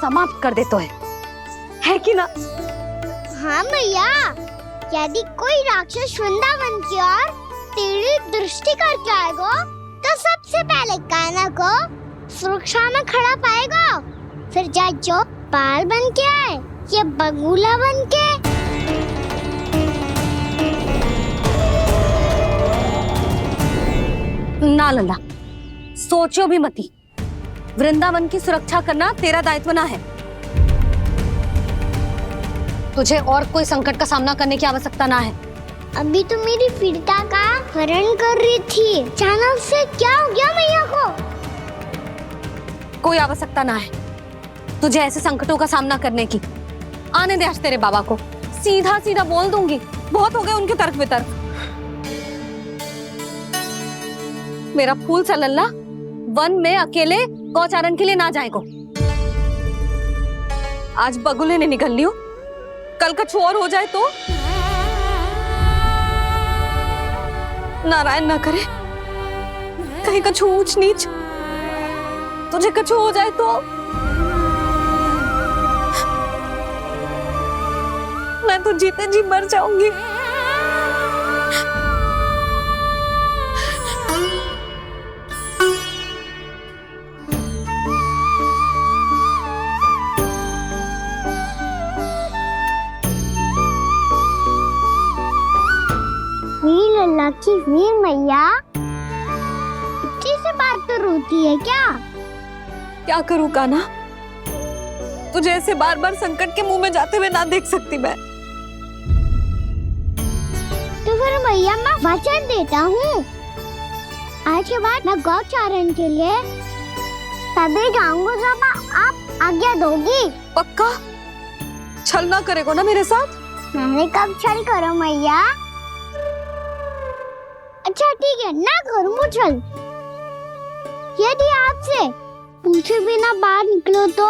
समाप्त कर देते है कि ना? हाँ मैया, यदि कोई राक्षस वृंदावन की ओर तेरी दृष्टि करके आएगा तो सबसे पहले कान्हा को सुरक्षा में खड़ा पाएगा, फिर चाहे जो बाल बन के आए या बगुला बन के। ना लल्ला, सोचो भी मती। वृंदावन की सुरक्षा करना तेरा दायित्व ना है। तुझे और कोई संकट का सामना करने की आवश्यकता ना है। अभी तो मेरी पीड़िता का हरण कर रही थी, अचानक से क्या हो गया मैया को? कोई आवश्यकता ना है तुझे ऐसे संकटों का सामना करने की। आने दे आज तेरे बाबा को, सीधा सीधा बोल दूंगी। बहुत हो गए उनके तर्क वितर्क। मेरा फूल सा लल्ला वन में अकेले गौचारण के लिए ना जाएगो। आज बगुले ने निकल लियो, कल कछु और हो जाए तो? नारायण ना करे, कहीं कछु ऊंच नीच तुझे कछु हो जाए तो? मैं तो जीते जी मर जाऊंगी। वीर लल्ला की वीर मैया इतनी से बात तो रोती है क्या? क्या करूं कान्हा, तुझे ऐसे बार बार संकट के मुंह में जाते हुए ना देख सकती मैं। तो फिर मैया मैं वचन देता हूँ, आज के बाद मैं गौचारण के लिए तभी जाऊंगा जब आप आज्ञा दोगी। पक्का? छल ना करेगो ना मेरे साथ? मैंने कब छल करो मैया? अच्छा ठीक है, ना करूँ छल। यदि आपसे पूछे बिना बाहर निकलो तो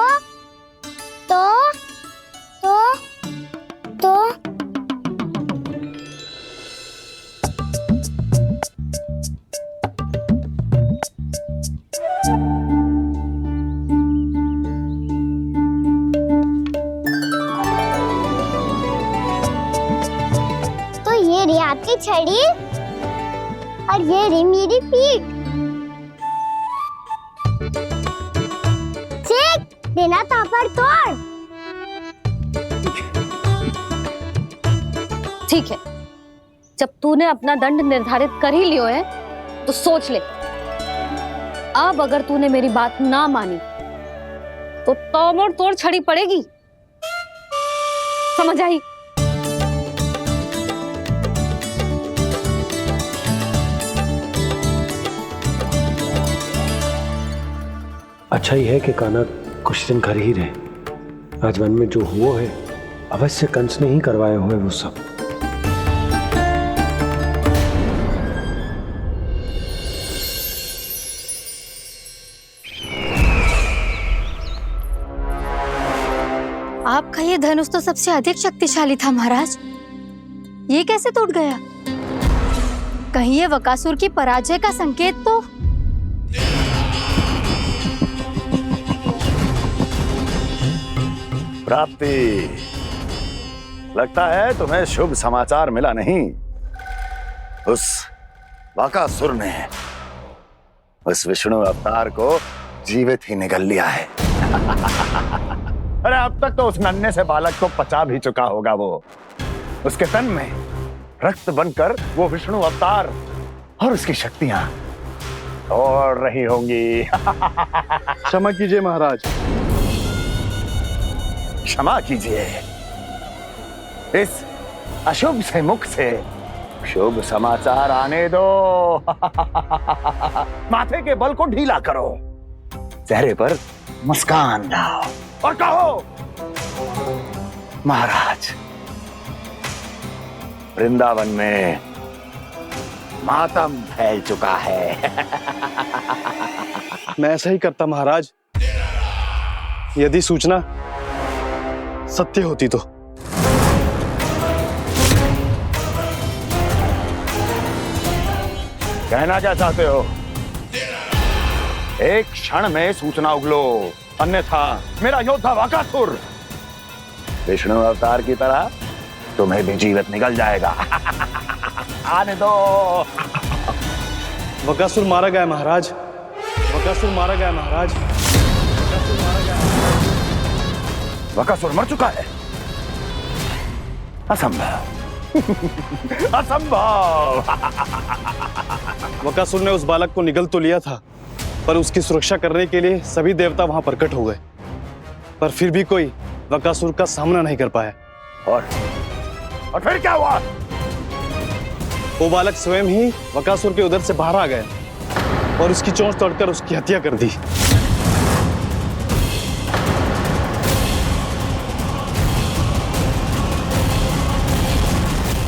ये रे आपकी छड़ी और ये रे मेरी पीठ। ठीक, देना तापर तोड़। ठीक है, जब तूने अपना दंड निर्धारित कर ही लियो है तो सोच ले, अब अगर तूने मेरी बात ना मानी तो तोड़ तोड़ छड़ी पड़ेगी। समझ आई? अच्छा ही है कि कान्हा कुछ दिन घर ही रहे। आज वन में जो हुआ है अवश्य कंस ने ही करवाए हुए वो सब। आपका ये धनुष तो सबसे अधिक शक्तिशाली था महाराज, ये कैसे टूट गया? कहीं ये बकासुर की पराजय का संकेत तो? प्राप्ति, लगता है तुम्हें शुभ समाचार मिला नहीं। उस बकासुर ने उस विष्णु अवतार को जीवित ही निगल लिया है। अरे अब तक तो उस नन्हे से बालक को पचा भी चुका होगा वो। उसके तन में रक्त बनकर वो विष्णु अवतार और उसकी शक्तियां दौड़ रही होंगी। क्षमा कीजिए महाराज। क्षमा कीजिए, इस अशुभ से मुख से शुभ समाचार आने दो। माथे के बल को ढीला करो, चेहरे पर मुस्कान लाओ और कहो, महाराज, वृंदावन में मातम फैल चुका है। मैं ऐसा ही करता महाराज, यदि सूचना सत्य होती तो। कहना क्या चाहते हो? एक क्षण में सूचना उगलो, अन्यथा मेरा योद्धा बकासुर विष्णु अवतार की तरह तुम्हें भी जीवित निकल जाएगा। आने दो। बकासुर मारा गया महाराज, बकासुर मारा गया महाराज, बकासुर मारा गया। बकासुर मर चुका है? असंभव। असंभव। बकासुर ने उस बालक को निगल तो लिया था, पर उसकी सुरक्षा करने के लिए सभी देवता वहां प्रकट हो गए, पर फिर भी कोई बकासुर का सामना नहीं कर पाया। और फिर क्या हुआ? वो बालक स्वयं ही बकासुर के उदर से बाहर आ गया और उसकी चोंच तोड़कर उसकी हत्या कर दी।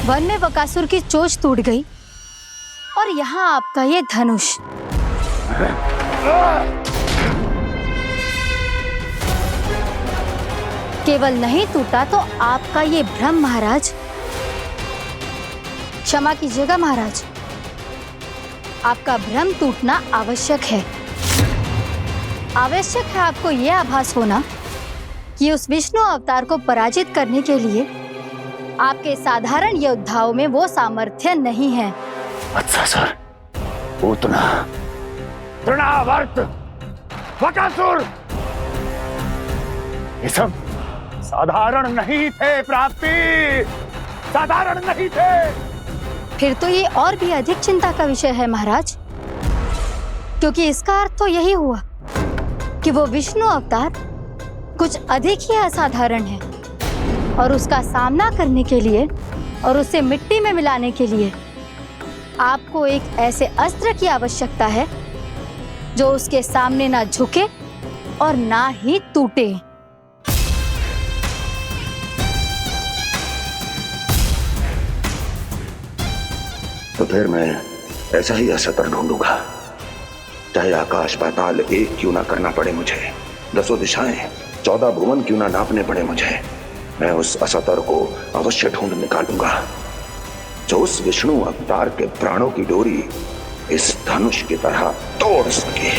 वन में बकासुर की चोंच टूट गई और यहाँ आपका ये धनुष। केवल नहीं टूटा तो आपका ये भ्रम महाराज। क्षमा कीजिएगा महाराज, आपका भ्रम टूटना आवश्यक है। आवश्यक है आपको यह आभास होना कि उस विष्णु अवतार को पराजित करने के लिए आपके साधारण योद्धाओं में वो सामर्थ्य नहीं है। अच्छा सर, उतना तृणावर्त, बकासुर, ये सब साधारण नहीं थे प्राप्ति, साधारण नहीं थे। फिर तो ये और भी अधिक चिंता का विषय है महाराज, क्योंकि इसका अर्थ तो यही हुआ कि वो विष्णु अवतार कुछ अधिक ही असाधारण है और उसका सामना करने के लिए और उसे मिट्टी में मिलाने के लिए आपको एक ऐसे अस्त्र की आवश्यकता है जो उसके सामने ना झुके और ना ही टूटे। तो फिर मैं ऐसा ही अस्त्र ढूंढूंगा, चाहे आकाश पाताल एक क्यों ना करना पड़े मुझे, 10 दिशाएं 14 भुवन क्यों ना नापने पड़े मुझे, मैं उस अस्त्र को अवश्य ढूंढ निकालूंगा जो उस विष्णु अवतार के प्राणों की डोरी इस धनुष की तरह तोड़ सके।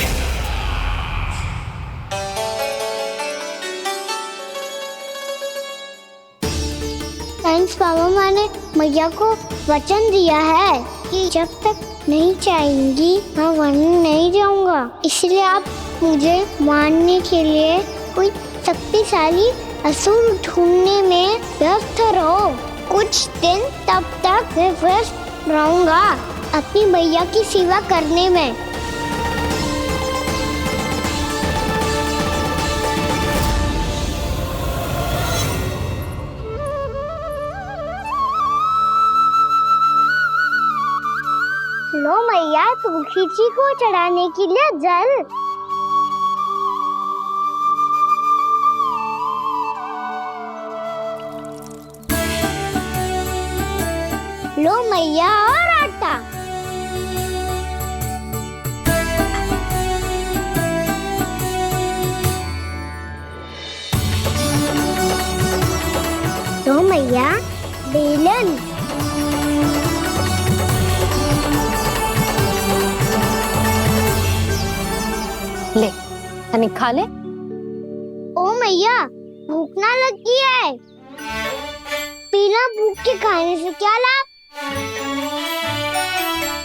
थैंक्स पापा, मैंने मैया को वचन दिया है कि जब तक नहीं चाहेंगी मैं वन नहीं जाऊंगा, इसलिए आप मुझे मारने के लिए कोई शक्तिशाली असुर ढूंढने में व्यस्त रहो। कुछ दिन तब तक मैं व्यस्त रहूंगा अपनी मैया की सेवा करने में। लो मैया, तुलसी जी को चढ़ाने के लिए जल। लो मैया, और आटा। लो मैया, बेलन। ले तनिक खा ले। ओ मैया, भूख ना लगी है। बिना भूख के खाने से क्या लाभ?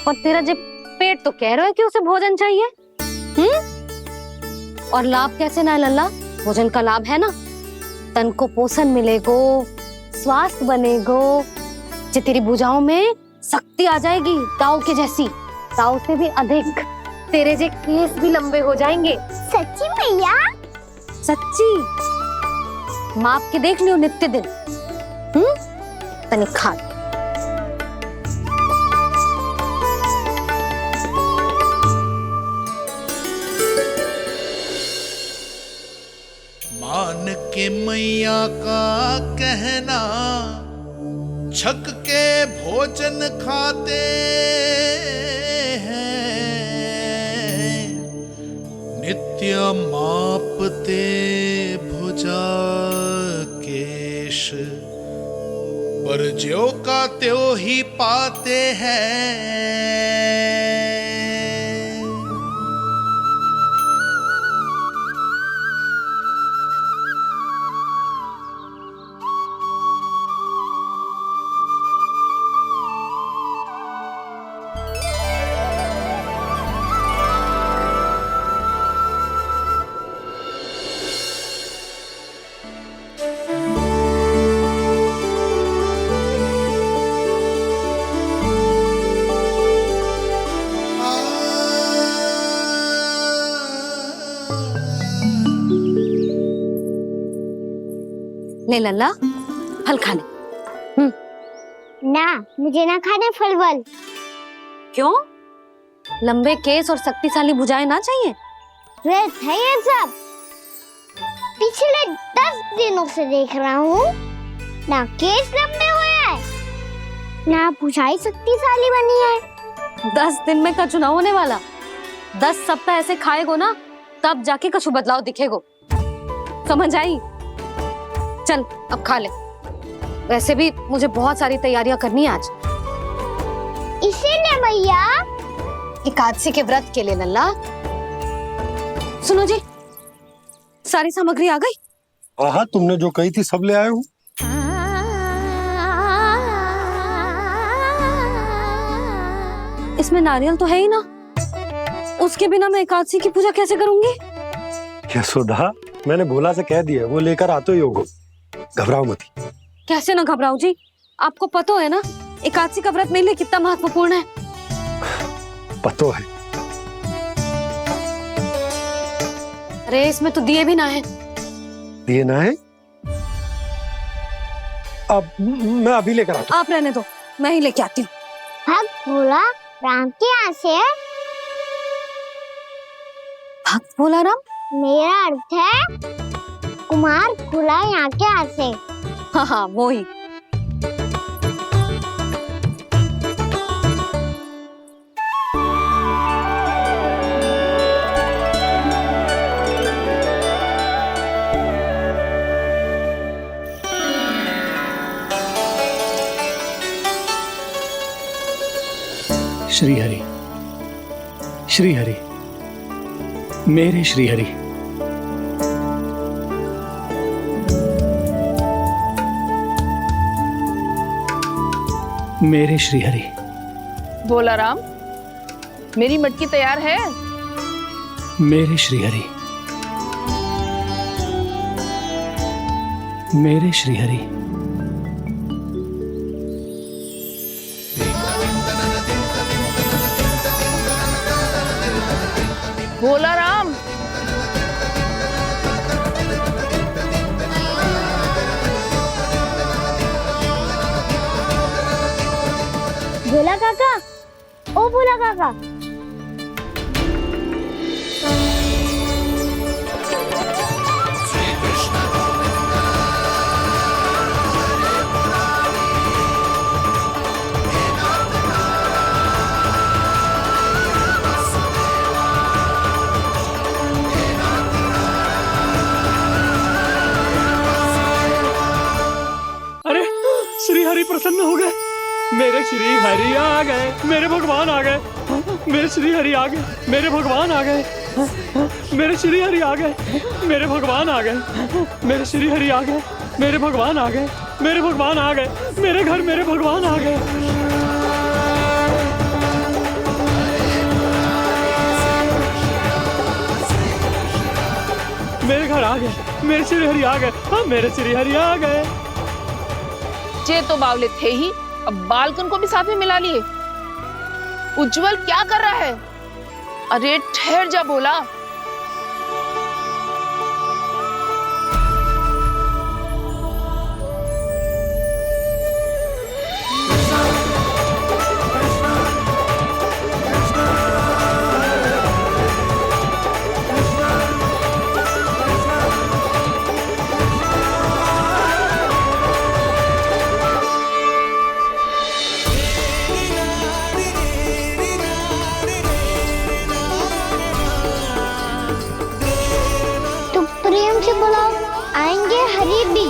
और तेरा जब पेट तो कह रहा है कि उसे भोजन चाहिए, और लाभ कैसे ना लल्ला? भोजन का लाभ है ना, तन को पोषण मिलेगो, स्वास्थ्य बनेगो, जे तेरी भुजाओं में शक्ति आ जाएगी ताऊ के जैसी, ताऊ से भी अधिक। तेरे जे केस भी लंबे हो जाएंगे। सच्ची मैया? सच्ची, माप के देख लियो नित्य दिन। तनिक खा। मान के मैया का कहना, छक के भोजन खाते हैं, नित्य मापते भुजा केश, पर ज्यों का त्यों ही पाते हैं। ले लल्ला, फल खा ले। ना, मुझे ना खाने फल वल। क्यों? लंबे केस और शक्तिशाली भुजाएं ना चाहिए? व्यर्थ है ये सब। पिछले 10 दिनों से देख रहा हूँ, ना केस लंबे हुए हैं, ना भुजाई शक्तिशाली बनी है। 10 दिन में का चुनाव होने वाला। 10 सप्ताह ऐसे खाएगो ना, तब जाके कछु बदलाव दिखेगो। समझ आई? चल अब खा ले। वैसे भी मुझे बहुत सारी तैयारियां करनी है आज। इसीलिए भैया एकादशी के व्रत के लिए लल्ला। सुनो जी, सारी सामग्री आ गई? हाँ, तुमने जो कही थी सब ले आए हूँ। इसमें नारियल तो है ही ना, उसके बिना मैं एकादशी की पूजा कैसे करूंगी? यशोदा, मैंने भोला से कह दिया, वो लेकर आते ही होगा, घबराओ मत। कैसे ना घबराओ जी, आपको पता है ना एकादशी का व्रत मेरे लिए कितना महत्वपूर्ण है। पतो है। अरे इसमें तो दिए भी ना है। दिए ना है? अब मैं अभी लेकर आता हूँ। आप रहने दो, मैं ही लेके आती हूँ। भक्त भोला राम के यहाँ से है। भक्त भोला राम? मेरा अर्थ है कुमार भोला यहाँ के यहाँ से। हाँ हाँ, वो ही। श्री हरि, श्री हरि, मेरे श्री हरि। मेरे श्री हरि। भोला राम, मेरी मटकी तैयार है। मेरे श्री हरि। मेरे श्री हरि। भोला राम, भोला काका, ओ भोला काका। अरे श्री हरि प्रसन्न हो गए। मेरे श्री हरि आ गए, मेरे भगवान आ गए। मेरे श्री हरि आ गए, मेरे भगवान आ गए। मेरे श्री हरि आ गए, मेरे भगवान आ गए। मेरे श्री हरि आ गए, मेरे भगवान आ गए। मेरे भगवान आ गए, मेरे घर मेरे भगवान आ गए। मेरे घर आ गए, मेरे श्री हरि आ गए। हाँ, मेरे श्री हरि आ गए। जे तो बावले थे ही, अब बालकन को भी साथ में मिला लिए। उज्जवल क्या कर रहा है? अरे ठहर जा भोला। प्रेम से बुलाओ, आएंगे हरि भी।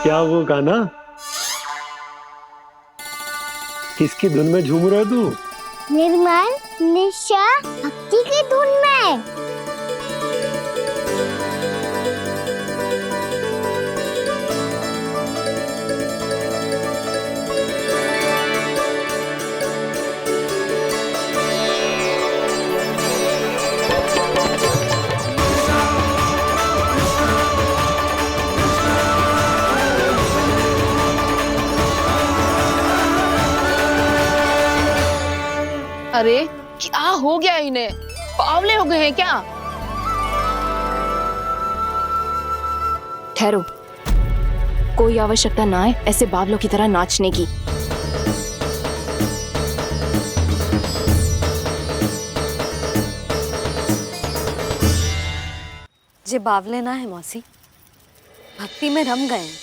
क्या वो गाना? किसकी धुन में झूम रहे तू? निर्मल निशा भक्ति की धुन में। अरे क्या हो गया इन्हें? बावले हो गए हैं क्या? ठहरो, कोई आवश्यकता ना है ऐसे बावलों की तरह नाचने की। जे बावले ना है मौसी, भक्ति में रम गए हैं।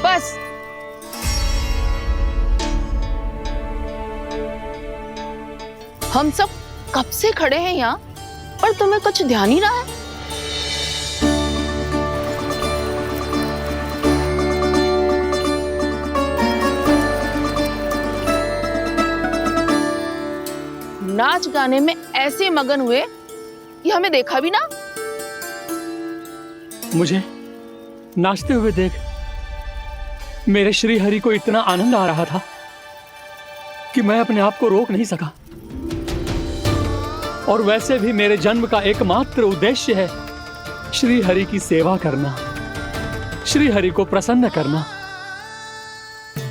बस हम सब कब से खड़े हैं यहाँ, पर तुम्हें कुछ ध्यान ही रहा है। नाच गाने में ऐसे मगन हुए कि हमें देखा भी ना। मुझे नाचते हुए देख मेरे श्री हरि को इतना आनंद आ रहा था कि मैं अपने आप को रोक नहीं सका। और वैसे भी मेरे जन्म का एकमात्र उद्देश्य है श्री हरि की सेवा करना, श्री हरि को प्रसन्न करना।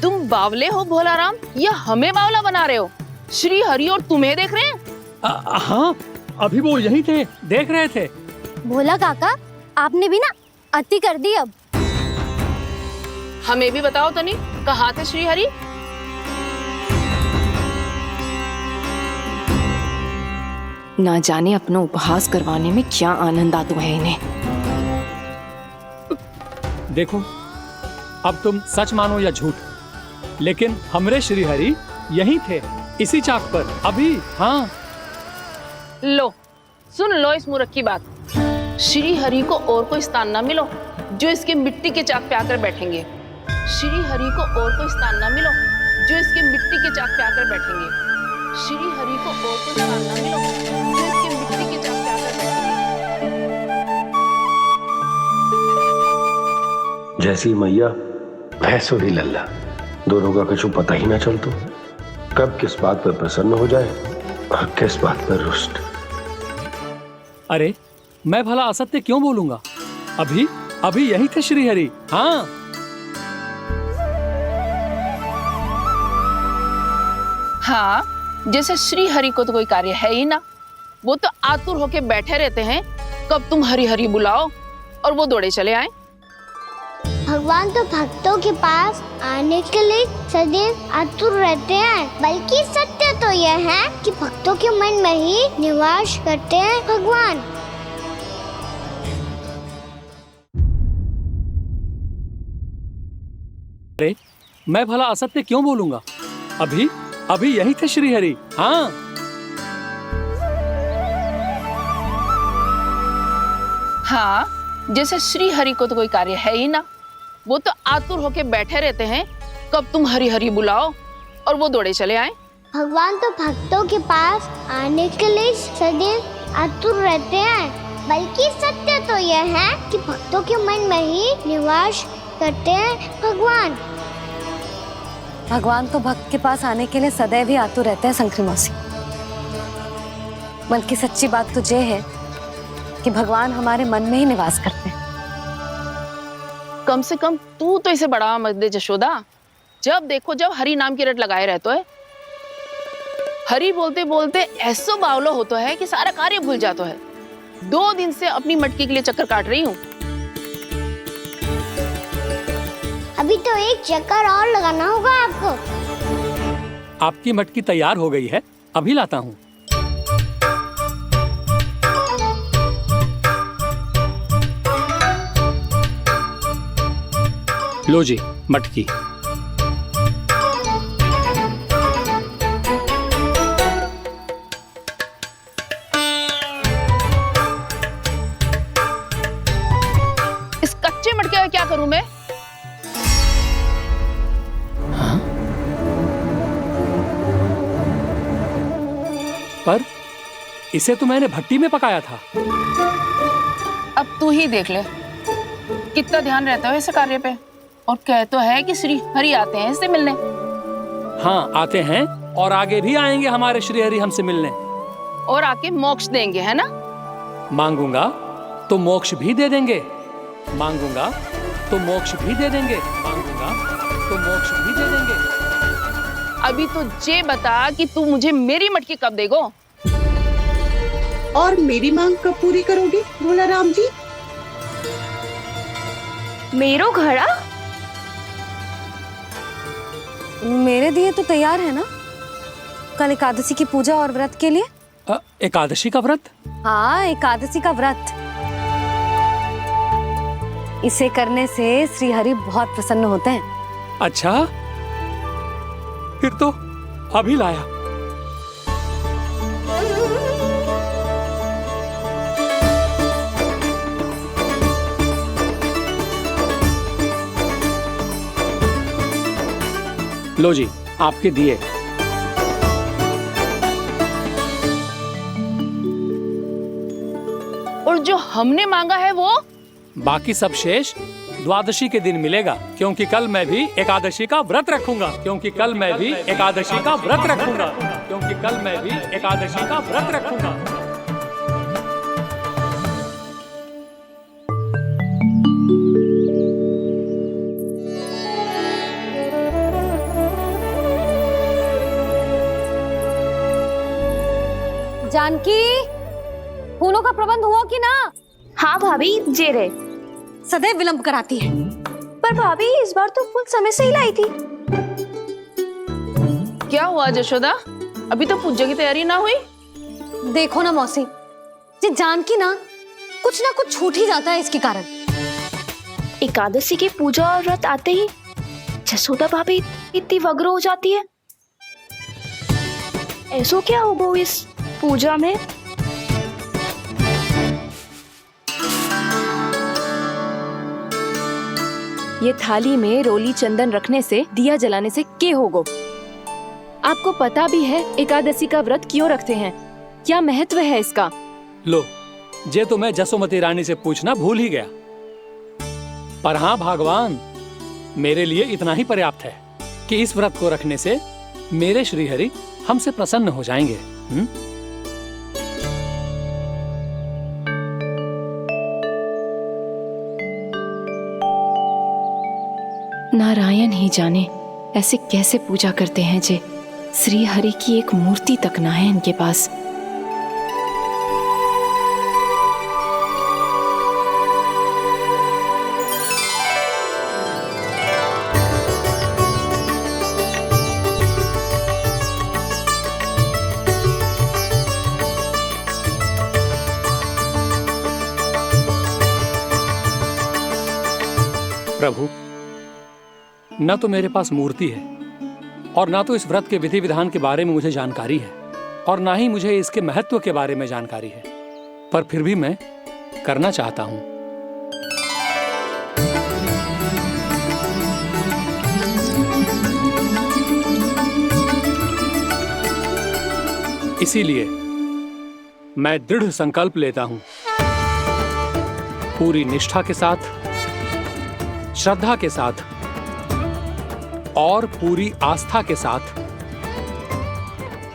तुम बावले हो भोलाराम, या हमें बावला बना रहे हो? श्री हरि और तुम्हें देख रहे हैं? हाँ, अभी वो यहीं थे, देख रहे थे। भोला काका, आपने भी ना अति कर दी अब। हमें भी बताओ तनी, कहाँ थे श्री हरि? ना जाने अपना उपहास करवाने में क्या आनंद आता है इन्हें। देखो, अब तुम सच मानो या झूठ, लेकिन हमरे श्री हरि यहीं थे, इसी चाक पर अभी। हाँ, लो सुन लो इस मूर्ख की बात। श्री हरि को और कोई स्थान ना मिलो जो इसके मिट्टी के चाक पे आकर बैठेंगे। श्री हरि को और कोई स्थान ना मिलो जो इसके मिट्टी के चाक पे आकर बैठेंगे। श्री हरि को और कोई स्थान ना मिलो जो इसके मिट्टी के चाक पे आकर बैठेंगे। जैसी मैया भैंसो ही लल्ला, दोनों का कुछ पता ही ना चलतो, कब किस बात पर प्रसन्न हो जाए और किस बात पर रुष्ट। अरे मैं भला असत्य क्यों बोलूंगा? अभी अभी यही थे श्री हरि। हाँ, हाँ, जैसे श्री हरि को तो कोई कार्य है ही ना, वो तो आतुर होके बैठे रहते हैं कब तुम हरि हरि बुलाओ और वो दौड़े चले आए। भगवान तो भक्तों के पास आने के लिए सदैव आतुर रहते हैं, बल्कि सत्य तो यह है कि भक्तों के मन में ही निवास करते हैं भगवान। अरे मैं भला असत्य क्यों बोलूंगा? अभी अभी यही थे श्री हरि। हाँ, हाँ, जैसे श्री हरि को तो कोई कार्य है ही ना, वो तो आतुर होके बैठे रहते हैं कब तुम हरि हरि बुलाओ और वो दौड़े चले आए। भगवान तो भक्तों के पास आने के लिए सदैव आतुर रहते हैं, बल्कि सत्य तो यह है कि भक्तों के मन में ही निवास करते हैं भगवान। भगवान तो भक्त के पास आने के लिए सदैव ही आतुर रहते हैं शंकरी मौसी। बल्कि सच्ची बात तो ये है कि भगवान हमारे मन में ही निवास करते हैं। कम से कम तू तो इसे बढ़ावा मत दे जशोदा। जब देखो जब हरि नाम की रट लगाए रहते है। हरि बोलते बोलते ऐसो बावलो होता है कि सारा कार्य भूल जाता है। 2 दिन से अपनी मटकी के लिए चक्कर काट रही हूँ। अभी तो एक चक्कर और लगाना होगा आपको। आपकी मटकी तैयार हो गई है, अभी लाता हूँ। लो जी मटकी। इस कच्चे मटके का क्या करूं मैं? हाँ? पर इसे तो मैंने भट्टी में पकाया था। अब तू ही देख ले कितना ध्यान रहता है इस कार्य पे। और कह तो है कि श्री हरि आते हैं इससे मिलने। हाँ आते हैं, और आगे भी आएंगे हमारे श्री हरि हमसे मिलने। और आके मोक्ष देंगे, है ना? मांगूंगा तो मोक्ष भी दे देंगे, मांगूंगा तो मोक्ष भी दे देंगे, मांगूंगा तो मोक्ष भी दे देंगे। अभी तो ये बता कि तू मुझे मेरी मटकी कब देगो? और मेरी मांग कब पूरी करोगी भोला राम जी? मेरो घड़ा मेरे दिए तो तैयार है ना कल एकादशी की पूजा और व्रत के लिए? एकादशी का व्रत? हाँ, एकादशी का व्रत। इसे करने से श्री हरि बहुत प्रसन्न होते हैं। अच्छा, फिर तो अभी लाया। लो जी, आपके दिए। और जो हमने मांगा है वो? बाकी सब शेष द्वादशी के दिन मिलेगा, क्योंकि कल मैं भी एकादशी का व्रत रखूंगा। क्योंकि कल मैं भी एकादशी का व्रत रखूंगा। क्योंकि कल मैं भी एकादशी का व्रत रखूंगा। जानकी, फूलों का प्रबंध हुआ कि ना? हाँ भाभी, जे रहे। सदैव विलंब कराती है। पर भाभी इस बार तो फूल समय से ही लाई थी। क्या हुआ जशोदा, अभी तो पूजा की तैयारी ना हुई? देखो ना मौसी, ये जानकी ना कुछ छूट ही जाता है इसके कारण। एकादशी की पूजा और व्रत आते ही जसोदा भाभी इतनी वग्र हो जाती है। ऐसो क्या हो गो इस पूजा में? ये थाली में रोली चंदन रखने से, दिया जलाने से के होगो? आपको पता भी है एकादशी का व्रत क्यों रखते हैं? क्या महत्व है इसका? लो, जे तो मैं जसोमती रानी से पूछना भूल ही गया। पर हाँ भगवान, मेरे लिए इतना ही पर्याप्त है कि इस व्रत को रखने से मेरे श्रीहरि हमसे प्रसन्न हो जाएंगे। नारायण ही जाने ऐसे कैसे पूजा करते हैं जे श्री हरि की एक मूर्ति तक ना है इनके पास। प्रभु, न तो मेरे पास मूर्ति है और ना तो इस व्रत के विधि विधान के बारे में मुझे जानकारी है और ना ही मुझे इसके महत्व के बारे में जानकारी है, पर फिर भी मैं करना चाहता हूं। इसीलिए मैं दृढ़ संकल्प लेता हूं, पूरी निष्ठा के साथ, श्रद्धा के साथ और पूरी आस्था के साथ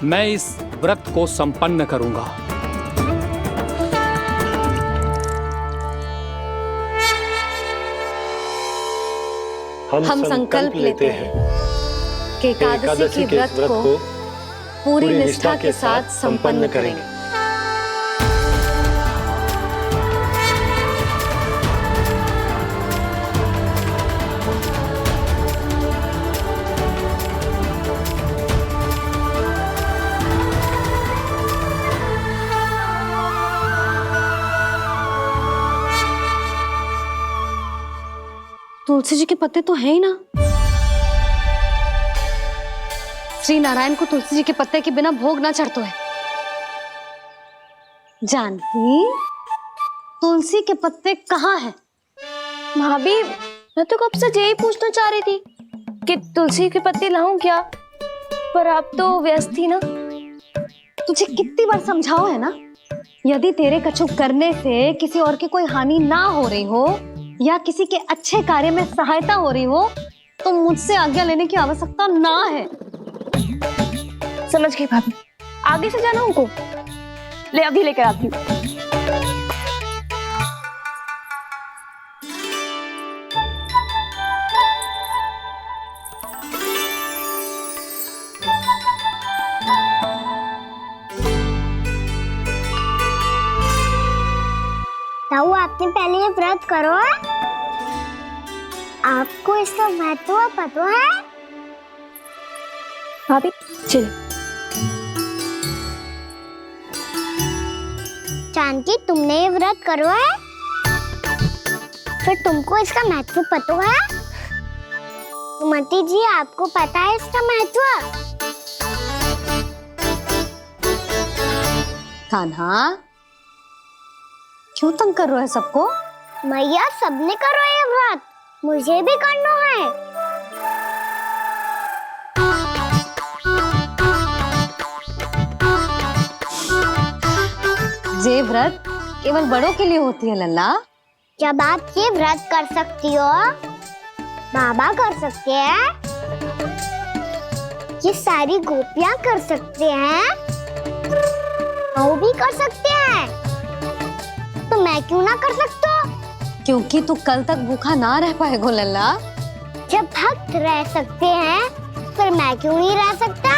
मैं इस व्रत को संपन्न करूंगा। हम संकल्प लेते हैं कि एकादशी के व्रत को पूरी निष्ठा के साथ संपन्न करेंगे। तुलसी जी के पत्ते तो हैं ही ना। श्री नारायण को तुलसी जी के पत्ते के बिना भोग ना चढ़तो है। जानकी, तुलसी के पत्ते कहाँ हैं? भाभी, मैं तो कब से यही पूछना चाह रही थी कि तुलसी के पत्ते लाऊं क्या, पर आप तो व्यस्त थी ना। तुझे कितनी बार समझाओ है ना, यदि तेरे कछु करने से किसी और की कोई हानि ना हो रही हो या किसी के अच्छे कार्य में सहायता हो रही हो तो मुझसे आज्ञा लेने की आवश्यकता ना है। समझ गई भाभी, आगे से जाना उनको। ले अभी लेकर आती हूँ। आपको इसका महत्व पता है? भाभी चल। जानकी, तुमने ये व्रत करो है, फिर तुमको इसका महत्व पता है? सुमति जी, आपको पता है इसका महत्व? कान्हा, क्यों तंग कर रहे हो सबको? मैया, सबने करो ये व्रत, मुझे भी करना है। ये व्रत केवल बड़ों के लिए होती है लल्ला। जब आप ये व्रत कर सकती हो, बाबा कर सकते हैं, ये सारी गोपियां कर सकते हैं, वो भी कर सकते हैं, तो मैं क्यों ना कर सकता? क्योंकि तू कल तक भूखा ना रह पाएगो लल्ला। जब भक्त रह सकते हैं, फिर मैं क्यों नहीं रह सकता?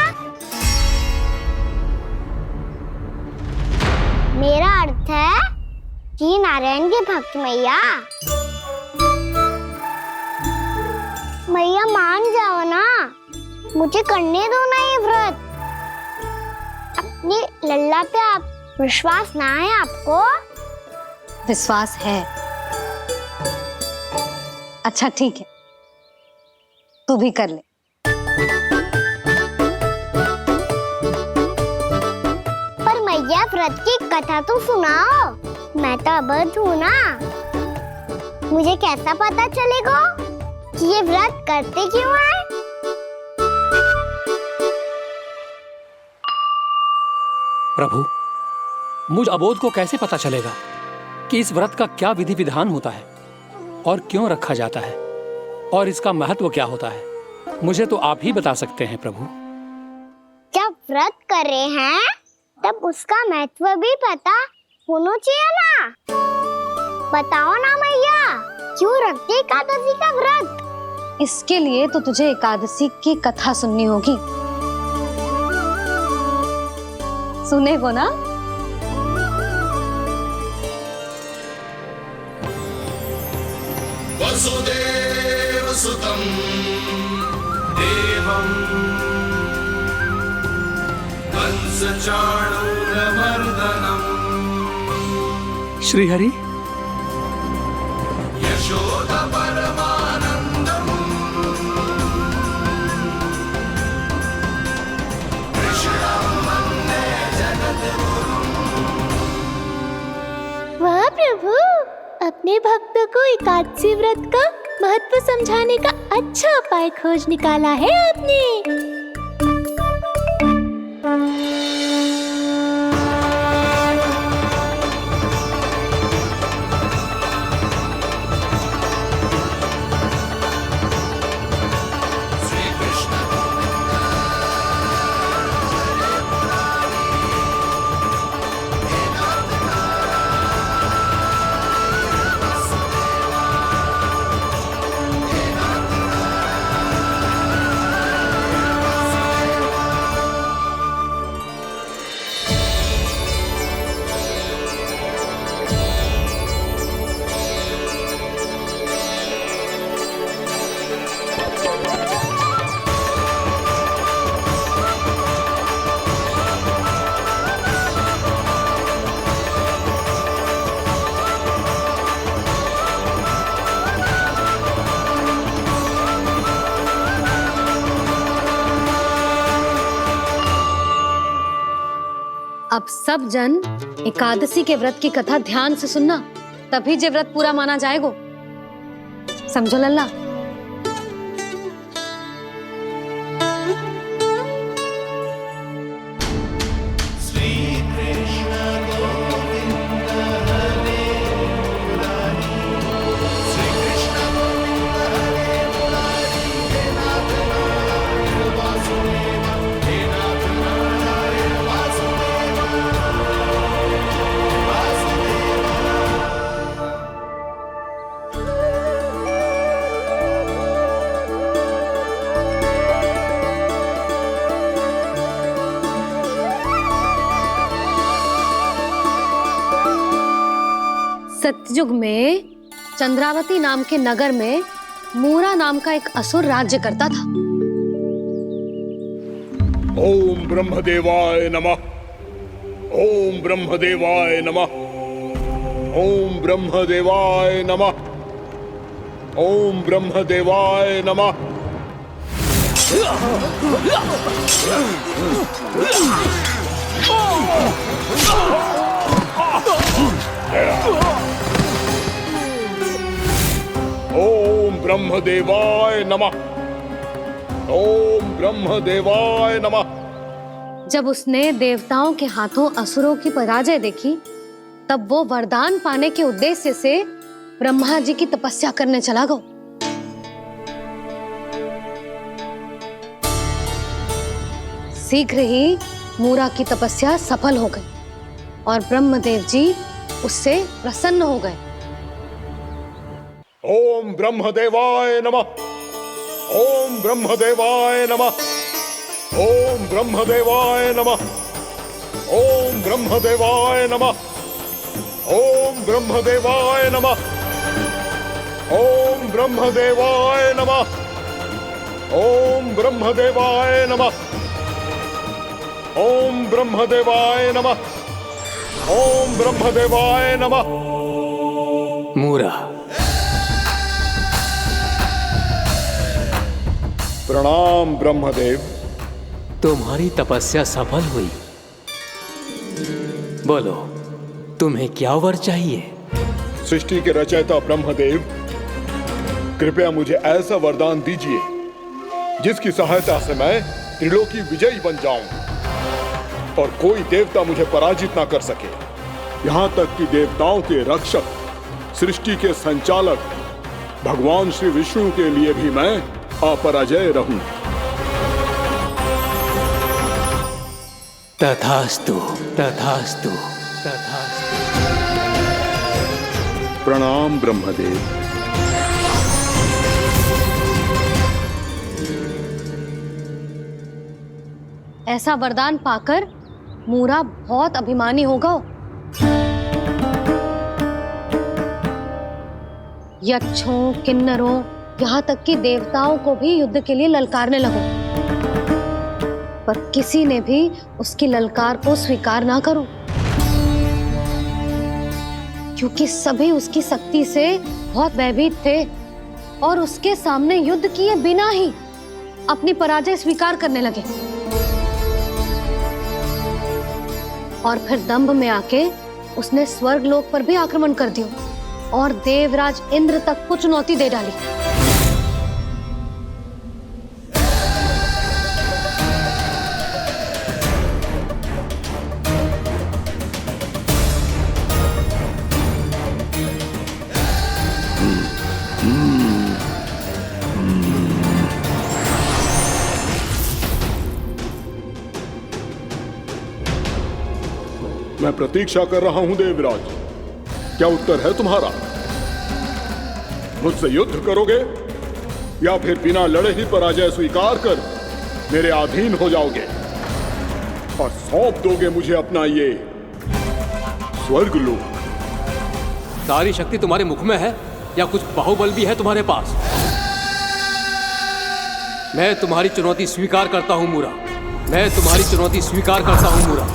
मेरा अर्थ है कि नारायण के भक्त मैया, मैया मान जाओ ना, मुझे करने दो ना ये व्रत। अपनी लल्ला पे आप विश्वास ना है आपको? विश्वास है। अच्छा ठीक है, तू भी कर ले। पर मैया, व्रत की कथा तो सुनाओ, मैं तो अबध हूँ ना, मुझे कैसा पता चलेगा कि ये व्रत करते क्यों हैं? प्रभु, मुझ अबोध को कैसे पता चलेगा कि इस व्रत का क्या विधि विधान होता है और क्यों रखा जाता है और इसका महत्व क्या होता है? मुझे तो आप ही बता सकते हैं प्रभु। जब व्रत कर रहे हैं, तब उसका महत्व भी पता होना चाहिए ना। बताओ ना मैया, क्यों रखते एकादशी का व्रत? इसके लिए तो तुझे एकादशी की कथा सुननी होगी। सुनेगो ना? वसुदेव सुतं देवं कंसचाणूरमर्दनम् श्रीहरि, यशोदा परमानंदम् कृष्णं वन्दे जगद्गुरुम्। वाह प्रभु, अपने भक्तों को एकादशी व्रत का महत्व समझाने का अच्छा उपाय खोज निकाला है आपने। अब सब जन एकादशी के व्रत की कथा ध्यान से सुनना, तभी जे व्रत पूरा माना जाएगो। समझो लल्ला? सतयुग में चंद्रावती नाम के नगर में मूरा नाम का एक असुर राज्य करता था। ओम ब्रह्मदेवाय नमः। ओम ब्रह्मदेवाय नमः। ओम ब्रह्मदेवाय नमः। ओम ब्रह्मदेवाय नमः। ओम ब्रह्मदेवाय नमः। ओम ब्रह्मदेवाय नमः। जब उसने देवताओं के हाथों असुरों की पराजय देखी, तब वो वरदान पाने के उद्देश्य से ब्रह्मा जी की तपस्या करने चला गया। शीघ्र ही मूरा की तपस्या सफल हो गई और ब्रह्मदेव जी उससे प्रसन्न हो गए। ओम ब्रह्मदेवाय नमः। ओम ब्रह्मदेवाय नमः। ओम ब्रह्मदेवाय नमः। ओम ब्रह्मदेवाय नमः। ओम ब्रह्मदेवाय नमः। ओम ब्रह्मदेवाय नमः। ओम ब्रह्मदेवाय नमः। ओम ब्रह्मदेवाय नमः। ओम ब्रह्मदेवाय नमः। मूरा, प्रणाम ब्रह्मदेव। तुम्हारी तपस्या सफल हुई। बोलो, तुम्हें क्या वर चाहिए? सृष्टि के रचयिता ब्रह्मदेव, कृपया मुझे ऐसा वरदान दीजिए जिसकी सहायता से मैं त्रिलोकी विजयी बन जाऊं और कोई देवता मुझे पराजित ना कर सके। यहाँ तक कि देवताओं के रक्षक, सृष्टि के संचालक भगवान श्री विष्णु के लिए भी मैं अपराजय रहूं। तथास्तु, तथास्तु, तथास्तु। प्रणाम ब्रह्मदेव। ऐसा वरदान पाकर मूरा बहुत अभिमानी होगा। यक्षों, किन्नरों, यहाँ तक कि देवताओं को भी युद्ध के लिए ललकारने लगा, पर किसी ने भी उसकी ललकार को स्वीकार ना करो, क्योंकि सभी उसकी शक्ति से बहुत भयभीत थे और उसके सामने युद्ध किए बिना ही अपनी पराजय स्वीकार करने लगे और फिर दंभ में आके उसने स्वर्ग लोक पर भी आक्रमण कर दिया और देवराज इंद्र तक को चुनौती दे डाली। मैं प्रतीक्षा कर रहा हूं देवराज, क्या उत्तर है तुम्हारा? मुझसे युद्ध करोगे या फिर बिना लड़े ही पराजय स्वीकार कर मेरे अधीन हो जाओगे और सौंप दोगे मुझे अपना ये स्वर्ग लोक? सारी शक्ति तुम्हारे मुख में है या कुछ बाहुबल भी है तुम्हारे पास? मैं तुम्हारी चुनौती स्वीकार करता हूं मूरा, मैं तुम्हारी चुनौती स्वीकार करता हूं मूरा।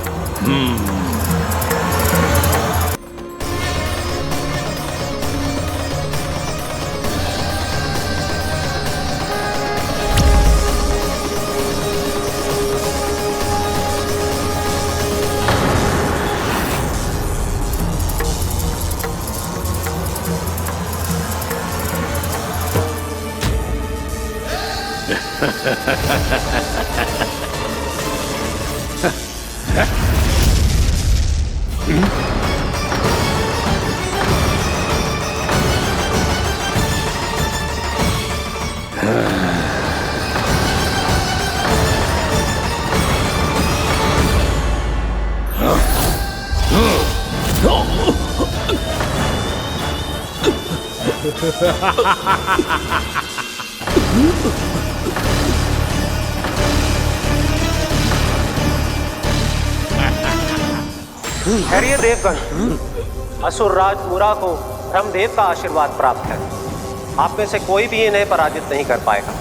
खैरिए देवगण, असुर राज मूरा को ब्रह्मदेव का आशीर्वाद प्राप्त है। आप में से कोई भी इन्हें पराजित नहीं कर पाएगा।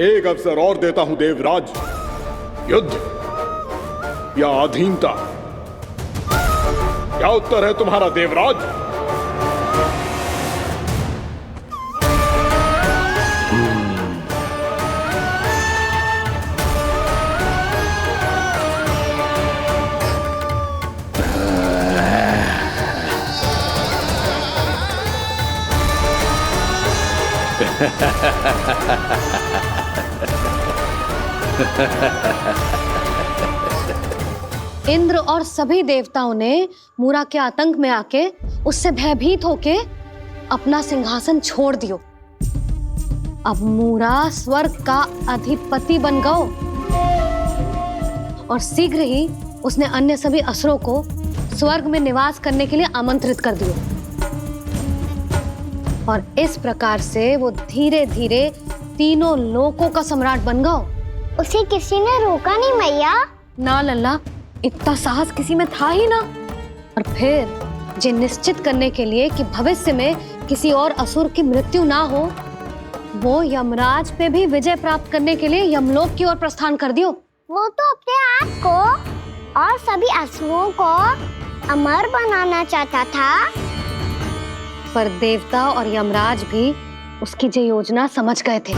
एक अवसर और देता हूं देवराज, युद्ध या अधीनता, क्या उत्तर है तुम्हारा देवराज? इंद्र और सभी देवताओं ने मूरा के आतंक में आके उससे भयभीत होके अपना सिंहासन छोड़ दियो। अब मूरा स्वर्ग का अधिपति बन गयो और शीघ्र ही उसने अन्य सभी असुरों को स्वर्ग में निवास करने के लिए आमंत्रित कर दियो। और इस प्रकार से वो धीरे धीरे तीनों लोकों का सम्राट बन गयो। उसे किसी ने रोका नहीं मैया? ना लल्ला, इतना साहस किसी में था ही ना। और फिर ये निश्चित करने के लिए कि भविष्य में किसी और असुर की मृत्यु ना हो, वो यमराज पे भी विजय प्राप्त करने के लिए यमलोक की ओर प्रस्थान कर दियो। वो तो अपने आप को और सभी असुरों को अमर बनाना चाहता था। पर देवता और यमराज भी उसकी ये योजना समझ गए थे।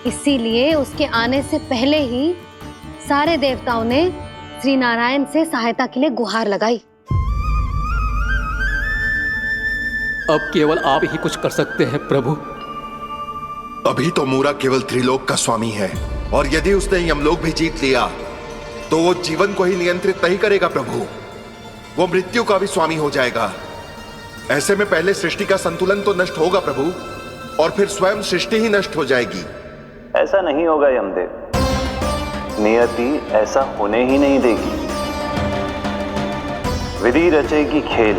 इसीलिए उसके आने से पहले ही सारे देवताओं ने श्री नारायण से सहायता के लिए गुहार लगाई। अब केवल आप ही कुछ कर सकते हैं प्रभु। अभी तो मूरा केवल त्रिलोक का स्वामी है, और यदि उसने यमलोक भी जीत लिया तो वो जीवन को ही नियंत्रित नहीं करेगा प्रभु, वो मृत्यु का भी स्वामी हो जाएगा। ऐसे में पहले सृष्टि का संतुलन तो नष्ट होगा प्रभु, और फिर स्वयं सृष्टि ही नष्ट हो जाएगी। ऐसा नहीं होगा यमदेव, नियति ऐसा होने ही नहीं देगी। विधि रचेगी खेल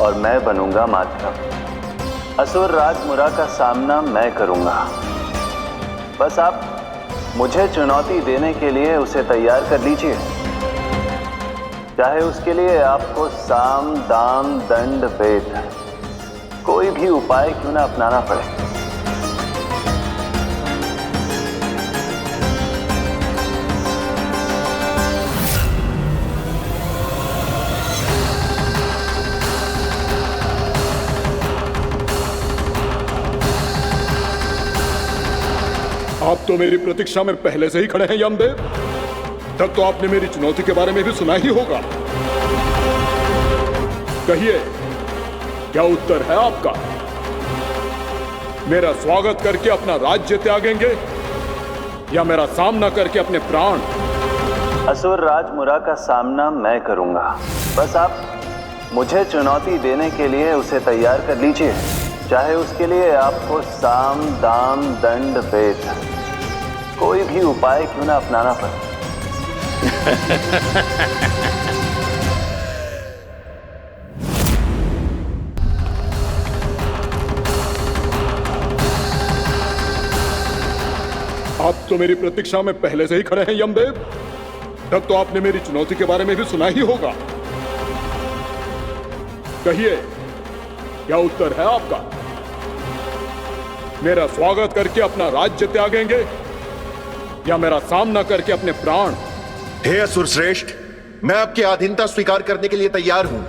और मैं बनूंगा माध्यम। असुर राज मुरा का सामना मैं करूंगा। बस आप मुझे चुनौती देने के लिए उसे तैयार कर लीजिए, चाहे उसके लिए आपको साम दाम दंड भेद कोई भी उपाय क्यों ना अपनाना पड़े। आप तो मेरी प्रतीक्षा में पहले से ही खड़े हैं यमदेव। तब तो आपने मेरी चुनौती के बारे में भी सुना ही होगा। कहिए, क्या उत्तर है आपका? मेरा स्वागत करके अपना राज्य त्यागेंगे या मेरा सामना करके अपने प्राण? असुर राज मुरा का सामना मैं करूंगा। बस आप मुझे चुनौती देने के लिए उसे तैयार कर लीजिए, चाहे उसके लिए आपको साम दाम दंड भेद कोई भी उपाय क्यों ना अपनाना पड़े। आप तो मेरी प्रतीक्षा में पहले से ही खड़े हैं यमदेव। तब तो आपने मेरी चुनौती के बारे में भी सुना ही होगा। कहिए, क्या उत्तर है आपका? मेरा स्वागत करके अपना राज्य त्यागेंगे या मेरा सामना करके अपने प्राण? हे असुर श्रेष्ठ, मैं आपकी अधीनता स्वीकार करने के लिए तैयार हूं।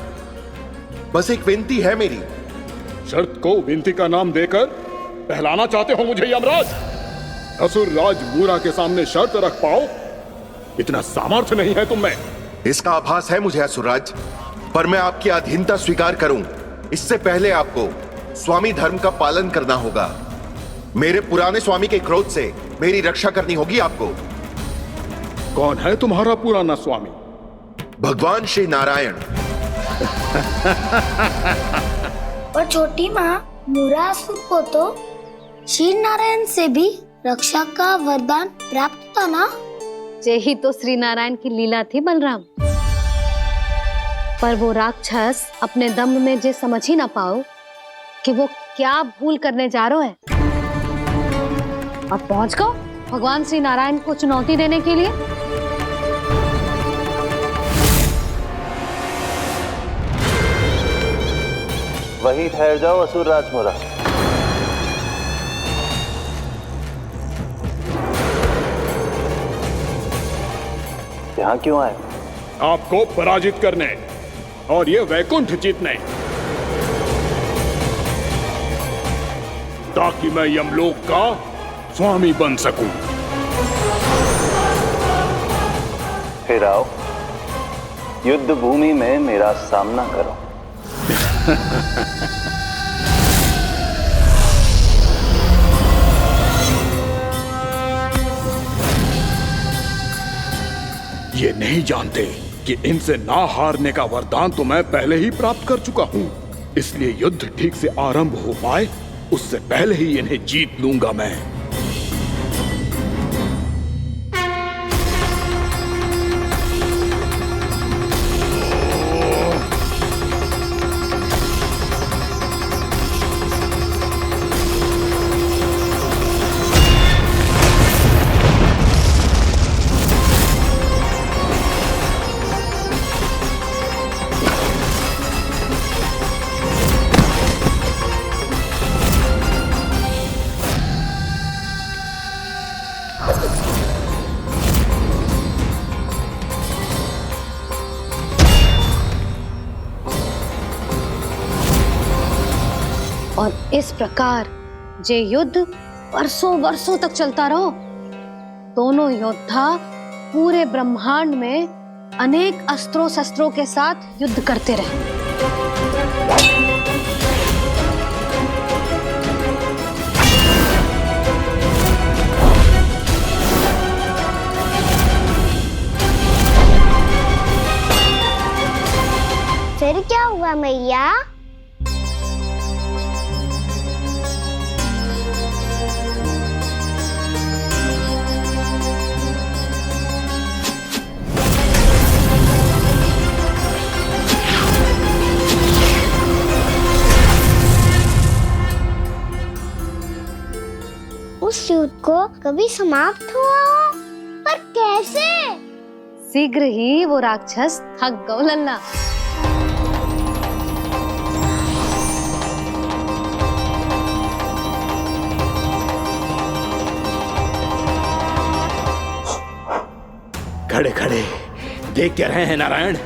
बस एक विनती है मेरी। शर्त को विनती का नाम देकर पहलाना चाहते हो मुझे यमराज? असुर राज मूरा के सामने शर्त रख पाओ, इतना सामर्थ्य नहीं है तुम में। इसका आभास है मुझे असुरराज, पर मैं आपकी अधीनता स्वीकार करूं इससे पहले आपको स्वामी धर्म का पालन करना होगा। मेरे पुराने स्वामी के क्रोध से मेरी रक्षा करनी होगी आपको। कौन है तुम्हारा पुराना स्वामी? भगवान श्री नारायण। और छोटी माँ, मूरासुर को तो श्री नारायण से भी रक्षा का वरदान प्राप्त था ना? यही तो श्री नारायण की लीला थी बलराम। पर वो राक्षस अपने दम में जे समझ ही ना पाओ कि वो क्या भूल करने जा रहा है। और पहुंच गए भगवान श्री नारायण को चुनौती देने के लिए। वहीं ठहर जाओ असुर राजमोरा। यहाँ क्यों आए? आपको पराजित करने और ये वैकुंठ जीतने, ताकि मैं यमलोक का स्वामी बन सकूं। फिर आओ, युद्ध भूमि में मेरा सामना करो। ये नहीं जानते कि इनसे ना हारने का वरदान तो मैं पहले ही प्राप्त कर चुका हूं, इसलिए युद्ध ठीक से आरंभ हो पाए उससे पहले ही इन्हें जीत लूंगा मैं। और इस प्रकार जे युद्ध वर्षों वर्षों तक चलता रहो। दोनों योद्धा पूरे ब्रह्मांड में अनेक अस्त्रों शस्त्रों के साथ युद्ध करते रहे। फिर क्या हुआ मैया? उस युद्ध को कभी समाप्त हुआ हो, पर कैसे? शीघ्र ही वो राक्षस थक गए लल्ला। खड़े खड़े देख क्या रहे हैं नारायण?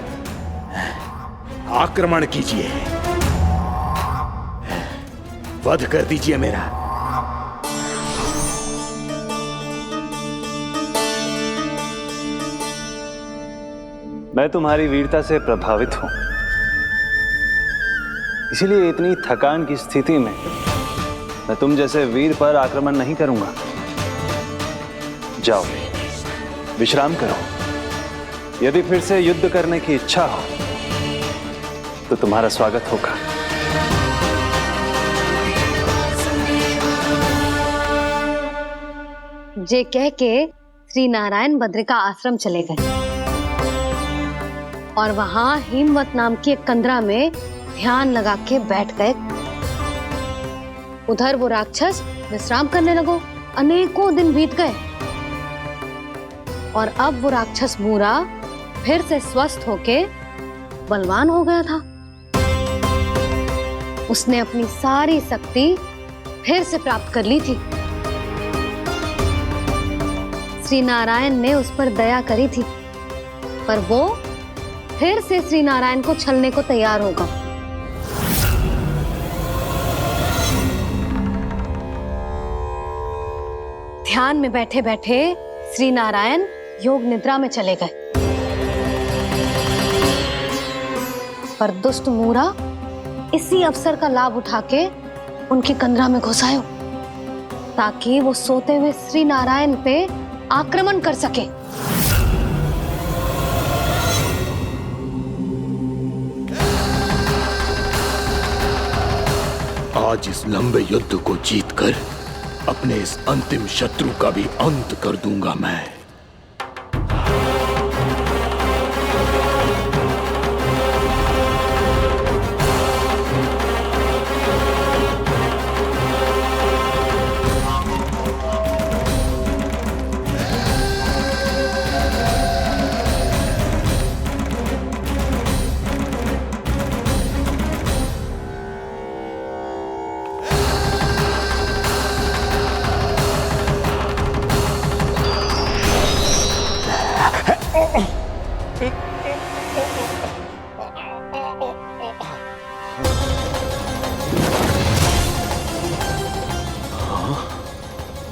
आक्रमण कीजिए, वध कर दीजिए मेरा। मैं तुम्हारी वीरता से प्रभावित हूं, इसीलिए इतनी थकान की स्थिति में मैं तुम जैसे वीर पर आक्रमण नहीं करूंगा। जाओ विश्राम करो। यदि फिर से युद्ध करने की इच्छा हो तो तुम्हारा स्वागत होगा। जे कह के श्री नारायण बद्रिका आश्रम चले गए और वहां हिमवत नाम की एक कंदरा में ध्यान लगा के बैठ गए। उधर वो राक्षस विश्राम करने लगो। अनेकों दिन बीत गए और अब वो राक्षस मूरा फिर से स्वस्थ होके बलवान हो गया था। उसने अपनी सारी शक्ति फिर से प्राप्त कर ली थी। श्री नारायण ने उस पर दया करी थी, पर वो फिर से श्री नारायण को छलने को तैयार होगा। ध्यान में बैठे बैठे श्री नारायण योग निद्रा में चले गए, पर दुष्ट मूरा इसी अवसर का लाभ उठा के उनकी कंदरा में घुस आयो, ताकि वो सोते हुए श्री नारायण पे आक्रमण कर सके। आज इस लंबे युद्ध को जीतकर अपने इस अंतिम शत्रु का भी अंत कर दूंगा मैं।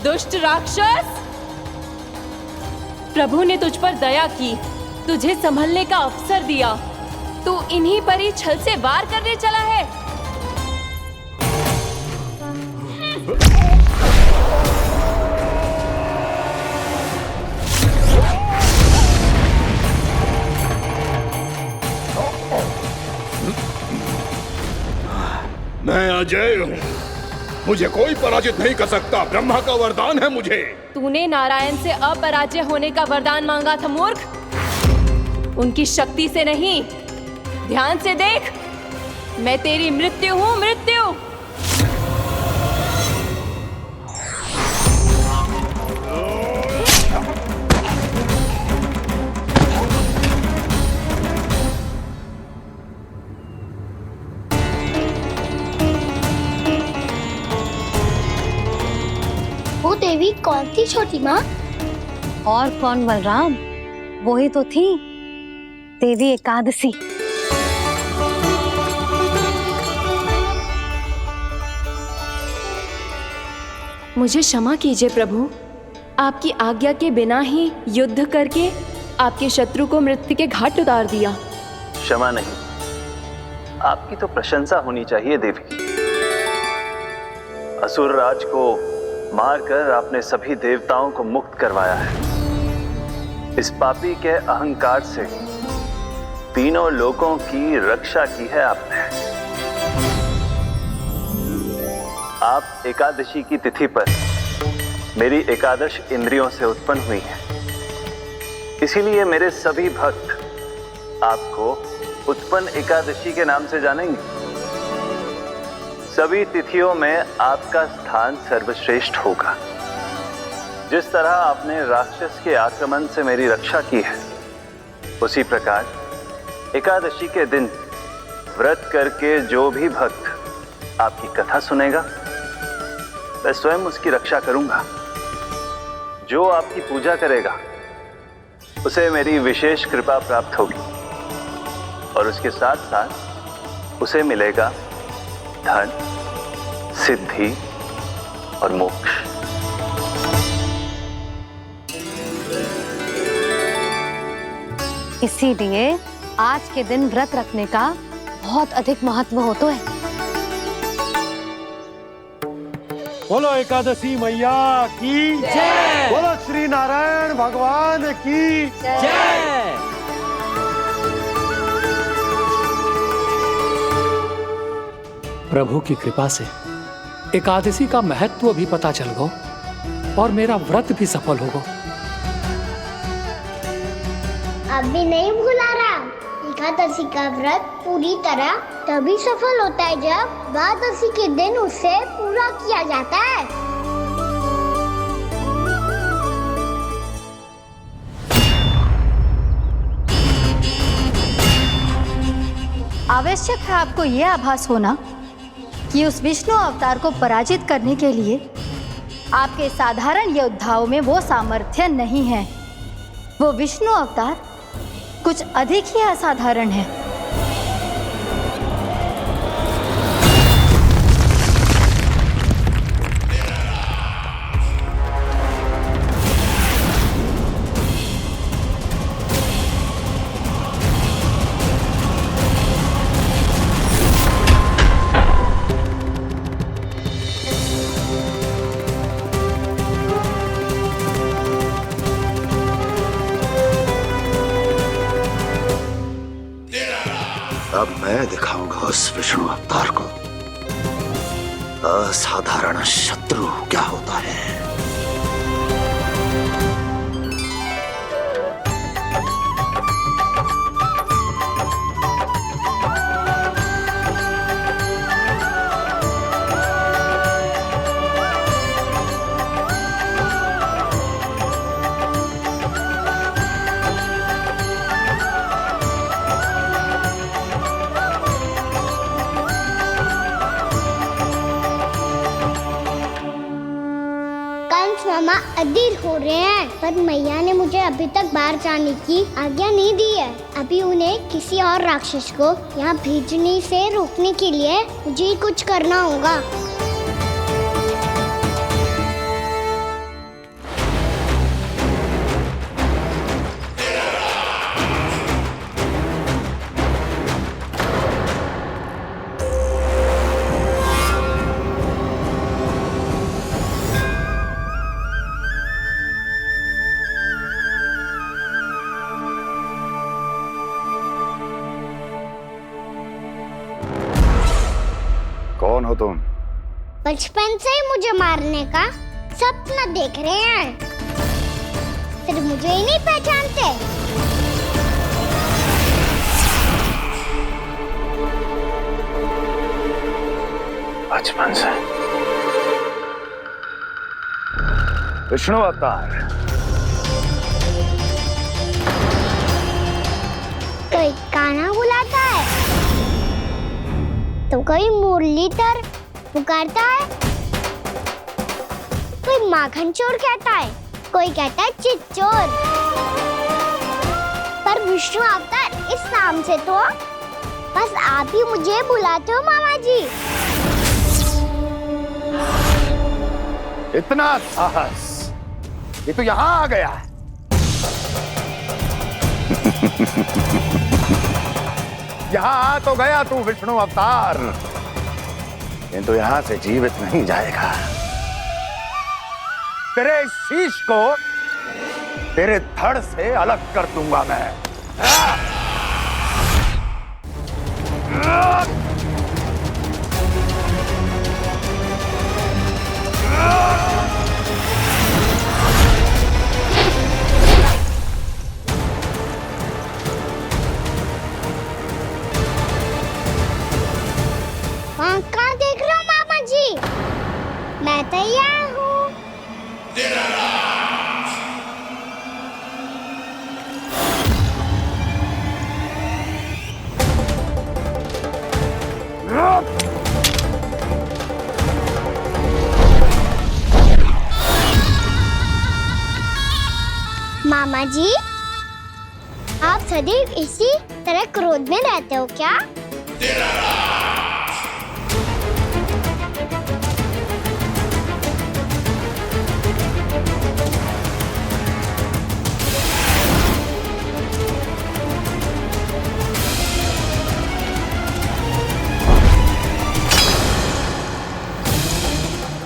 दुष्ट राक्षस, प्रभु ने तुझ पर दया की, तुझे संभलने का अवसर दिया। तू इन्हीं पर ही छल से वार करने चला है। मैं अजय हूँ, मुझे कोई पराजित नहीं कर सकता। ब्रह्मा का वरदान है मुझे। तूने नारायण से अपराजय होने का वरदान मांगा था मूर्ख, उनकी शक्ति से नहीं। ध्यान से देख, मैं तेरी मृत्यु हूँ, मृत्यु। वो देवी कौन थी छोटी माँ? और कौन बलराम, वही तो थी देवी एकादशी। मुझे क्षमा कीजिए प्रभु, आपकी आज्ञा के बिना ही युद्ध करके आपके शत्रु को मृत्यु के घाट उतार दिया। क्षमा नहीं, आपकी तो प्रशंसा होनी चाहिए देवी। असुर राज को मारकर आपने सभी देवताओं को मुक्त करवाया है। इस पापी के अहंकार से तीनों लोकों की रक्षा की है आपने। आप एकादशी की तिथि पर मेरी एकादश इंद्रियों से उत्पन्न हुई हैं। इसीलिए मेरे सभी भक्त आपको उत्पन्न एकादशी के नाम से जानेंगे। सभी तिथियों में आपका स्थान सर्वश्रेष्ठ होगा। जिस तरह आपने राक्षस के आक्रमण से मेरी रक्षा की है, उसी प्रकार एकादशी के दिन व्रत करके जो भी भक्त आपकी कथा सुनेगा, मैं स्वयं उसकी रक्षा करूंगा। जो आपकी पूजा करेगा उसे मेरी विशेष कृपा प्राप्त होगी और उसके साथ साथ उसे मिलेगा धन, सिद्धि और मोक्ष। इसीलिए आज के दिन व्रत रखने का बहुत अधिक महत्व होता है। बोलो एकादशी मैया की जय। बोलो श्री नारायण भगवान की जय। प्रभु की कृपा से एकादशी का महत्व भी पता चल गो और मेरा व्रत भी सफल हो गो। अभी नहीं भूला राम, एकादशी का व्रत पूरी तरह तभी सफल होता है जब द्वादशी के दिन उसे पूरा किया जाता है। आवश्यक है आपको यह आभास होना कि उस विष्णु अवतार को पराजित करने के लिए आपके साधारण योद्धाओं में वो सामर्थ्य नहीं है। वो विष्णु अवतार कुछ अधिक ही असाधारण है। अब मैं दिखाऊंगा उस विष्णु अवतार को असाधारण शत्रु क्या होता है। कंस मामा अधीर हो रहे हैं, पर मैया ने मुझे अभी तक बाहर जाने की आज्ञा नहीं दी है। अभी उन्हें किसी और राक्षस को यहाँ भेजने से रोकने के लिए मुझे ही कुछ करना होगा। कौन हो तुम? बचपन से ही मुझे मारने का सपना देख रहे हैं, फिर मुझे ही नहीं पहचानते। बचपन से विष्णु अवतार। कोई कान्हा बुलाता है तो कोई मुरलीधर पुकारता है, कोई माखन चोर कहता है, कोई कहता है चिच्चोर। पर विष्णु अवतार इस नाम से तो बस आप ही मुझे बुलाते हो मामा जी। इतना साहस, ये तो यहाँ आ गया है। यहाँ आ तो गया तू विष्णु अवतार, किंतु यहाँ से जीवित नहीं जाएगा। तेरे इस शीश को तेरे धड़ से अलग कर दूंगा मैं। कहाँ देख रहे हो मामा जी? मैं तैयार हूँ। मामा जी, आप सदैव इसी तरह क्रोध में रहते हो क्या?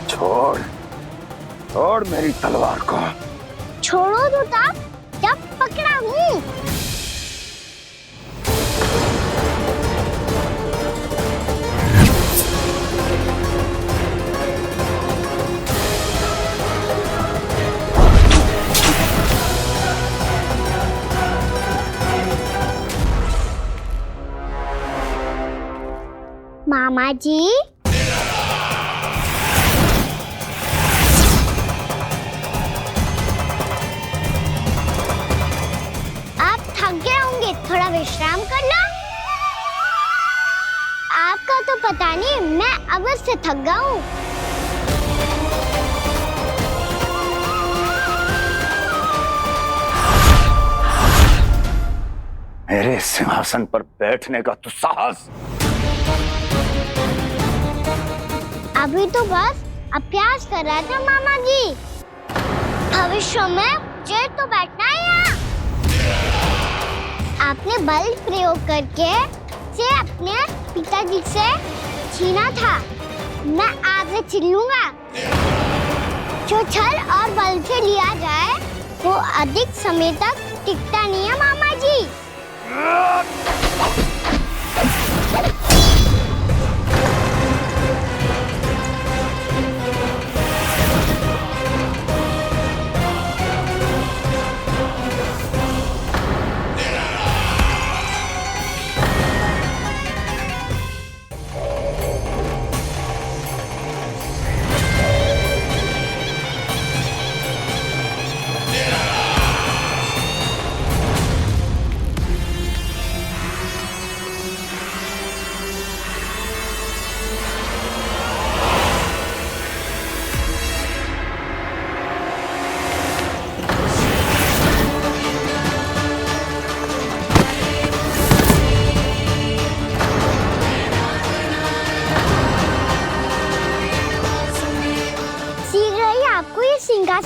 छोड़, छोड़ मेरी तलवार को। छोड़ो तो तब जब पकड़ा हूँ। मामा जी, थोड़ा विश्राम कर लो। आपका तो पता नहीं, मैं अवश्य थक गया हूँ। मेरे सिंहासन पर बैठने का तू साहस? अभी तो बस अभ्यास कर रहा था मामा जी। भविष्य में मुझे तो बैठना है यहाँ। आपने बल प्रयोग करके से अपने पिताजी से छीना था, मैं आपसे छीन लूंगा। जो छल और बल से लिया जाए वो अधिक समय तक टिकता नहीं है मामा जी।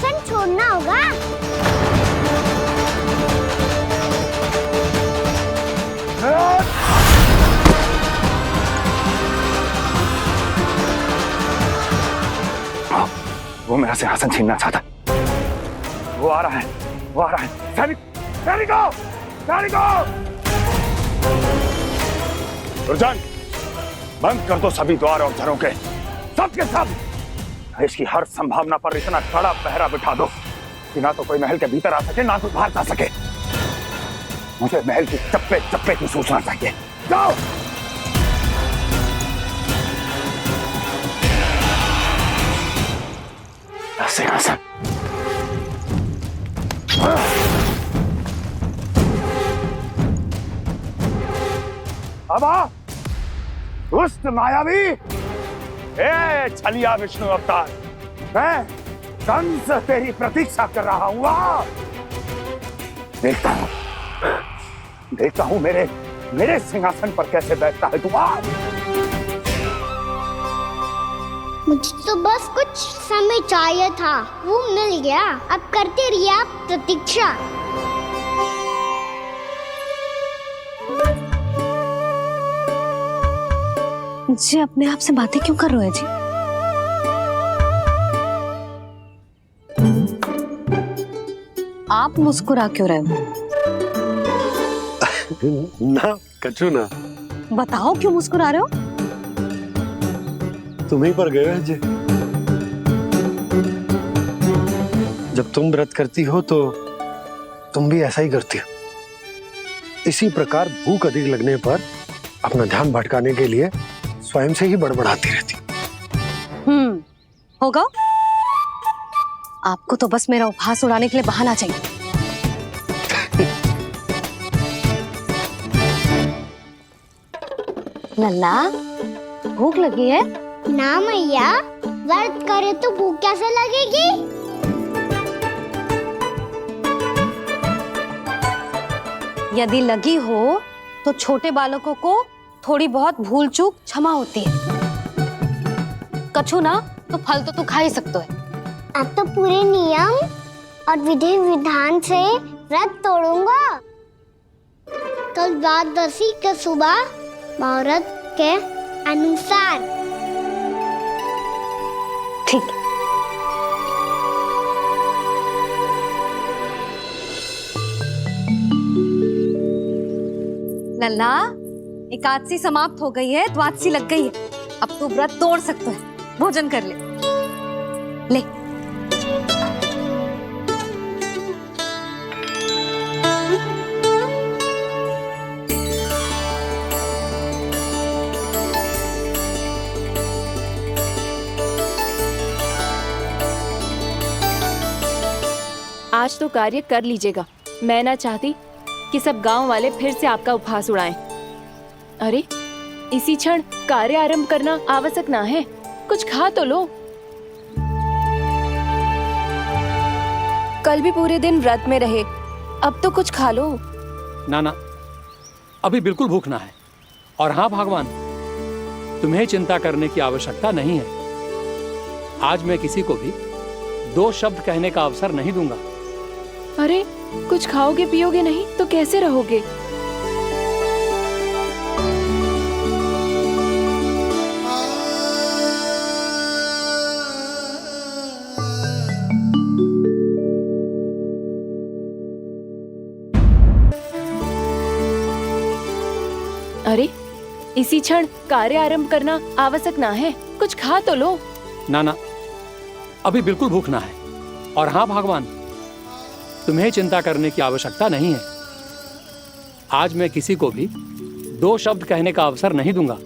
सिंहासन छोड़ना होगा। वो मेरा सिंहासन छीनना चाहता है। वो आ रहा है, वो आ रहा है। सैनिकों, दुर्जन, बंद कर दो सभी द्वार और घरों के, सब के सब। इसकी हर संभावना पर इतना कड़ा पहरा बिठा दो कि ना तो कोई महल के भीतर आ सके, ना कोई बाहर जा सके। मुझे महल की चप्पे चप्पे की सूचना चाहिए। जाओ। सिंहासन अब आ, दुष्ट मायावी, ए छलिया विष्णु अवतार, मैं कंस तेरी प्रतीक्षा कर रहा हूं। आ, देखता हूं मेरे सिंहासन पर कैसे बैठता है तू। आ, मुझे तो बस कुछ समय चाहिए था, वो मिल गया। अब करते रहिए आप प्रतीक्षा। जी अपने आप से बातें क्यों कर रहे हो जी? आप मुस्कुरा क्यों रहे हो? ना कछु ना। बताओ क्यों मुस्कुरा रहे हो? तुम्हीं पर गए हैं जी। जब तुम व्रत करती हो तो तुम भी ऐसा ही करती हो। इसी प्रकार भूख अधिक लगने पर अपना ध्यान भटकाने के लिए स्वयं से ही बड़बड़ाती रहती। होगा। आपको तो बस मेरा उपहास उड़ाने के लिए बहाना चाहिए। लल्ला, भूख लगी है? ना मैया, व्रत करे तो भूख कैसे लगेगी? यदि लगी हो तो छोटे बालकों को थोड़ी बहुत भूल चूक क्षमा होती है। कछु ना तो फल तो तू खा ही सकते है। अब तो पूरे नियम और विधि विधान से व्रत तोड़ूंगा। कल द्वादशी के सुबह मुहूर्त के अनुसार। ठीक। लल्ला, एकादशी समाप्त हो गई है, द्वादशी लग गई है। अब तू व्रत तोड़ सकता है। भोजन कर ले। ले। आज तो कार्य कर लीजिएगा। मैं ना चाहती कि सब गांव वाले फिर से आपका उपहास उड़ाएं। अरे, इसी क्षण कार्य आरंभ करना आवश्यक ना है। कुछ खा तो लो। कल भी पूरे दिन व्रत में रहे, अब तो कुछ खा लो। ना ना, अभी बिल्कुल भूख ना है। और हाँ भगवान, तुम्हें चिंता करने की आवश्यकता नहीं है। आज मैं किसी को भी 2 शब्द कहने का अवसर नहीं दूंगा। अरे, कुछ खाओगे पियोगे नहीं तो कैसे रहोगे? अरे, इसी क्षण कार्य आरंभ करना आवश्यक ना है। कुछ खा तो लो। ना ना, अभी बिल्कुल भूख ना है। और हाँ भगवान, तुम्हें चिंता करने की आवश्यकता नहीं है। आज मैं किसी को भी 2 शब्द कहने का अवसर नहीं दूंगा।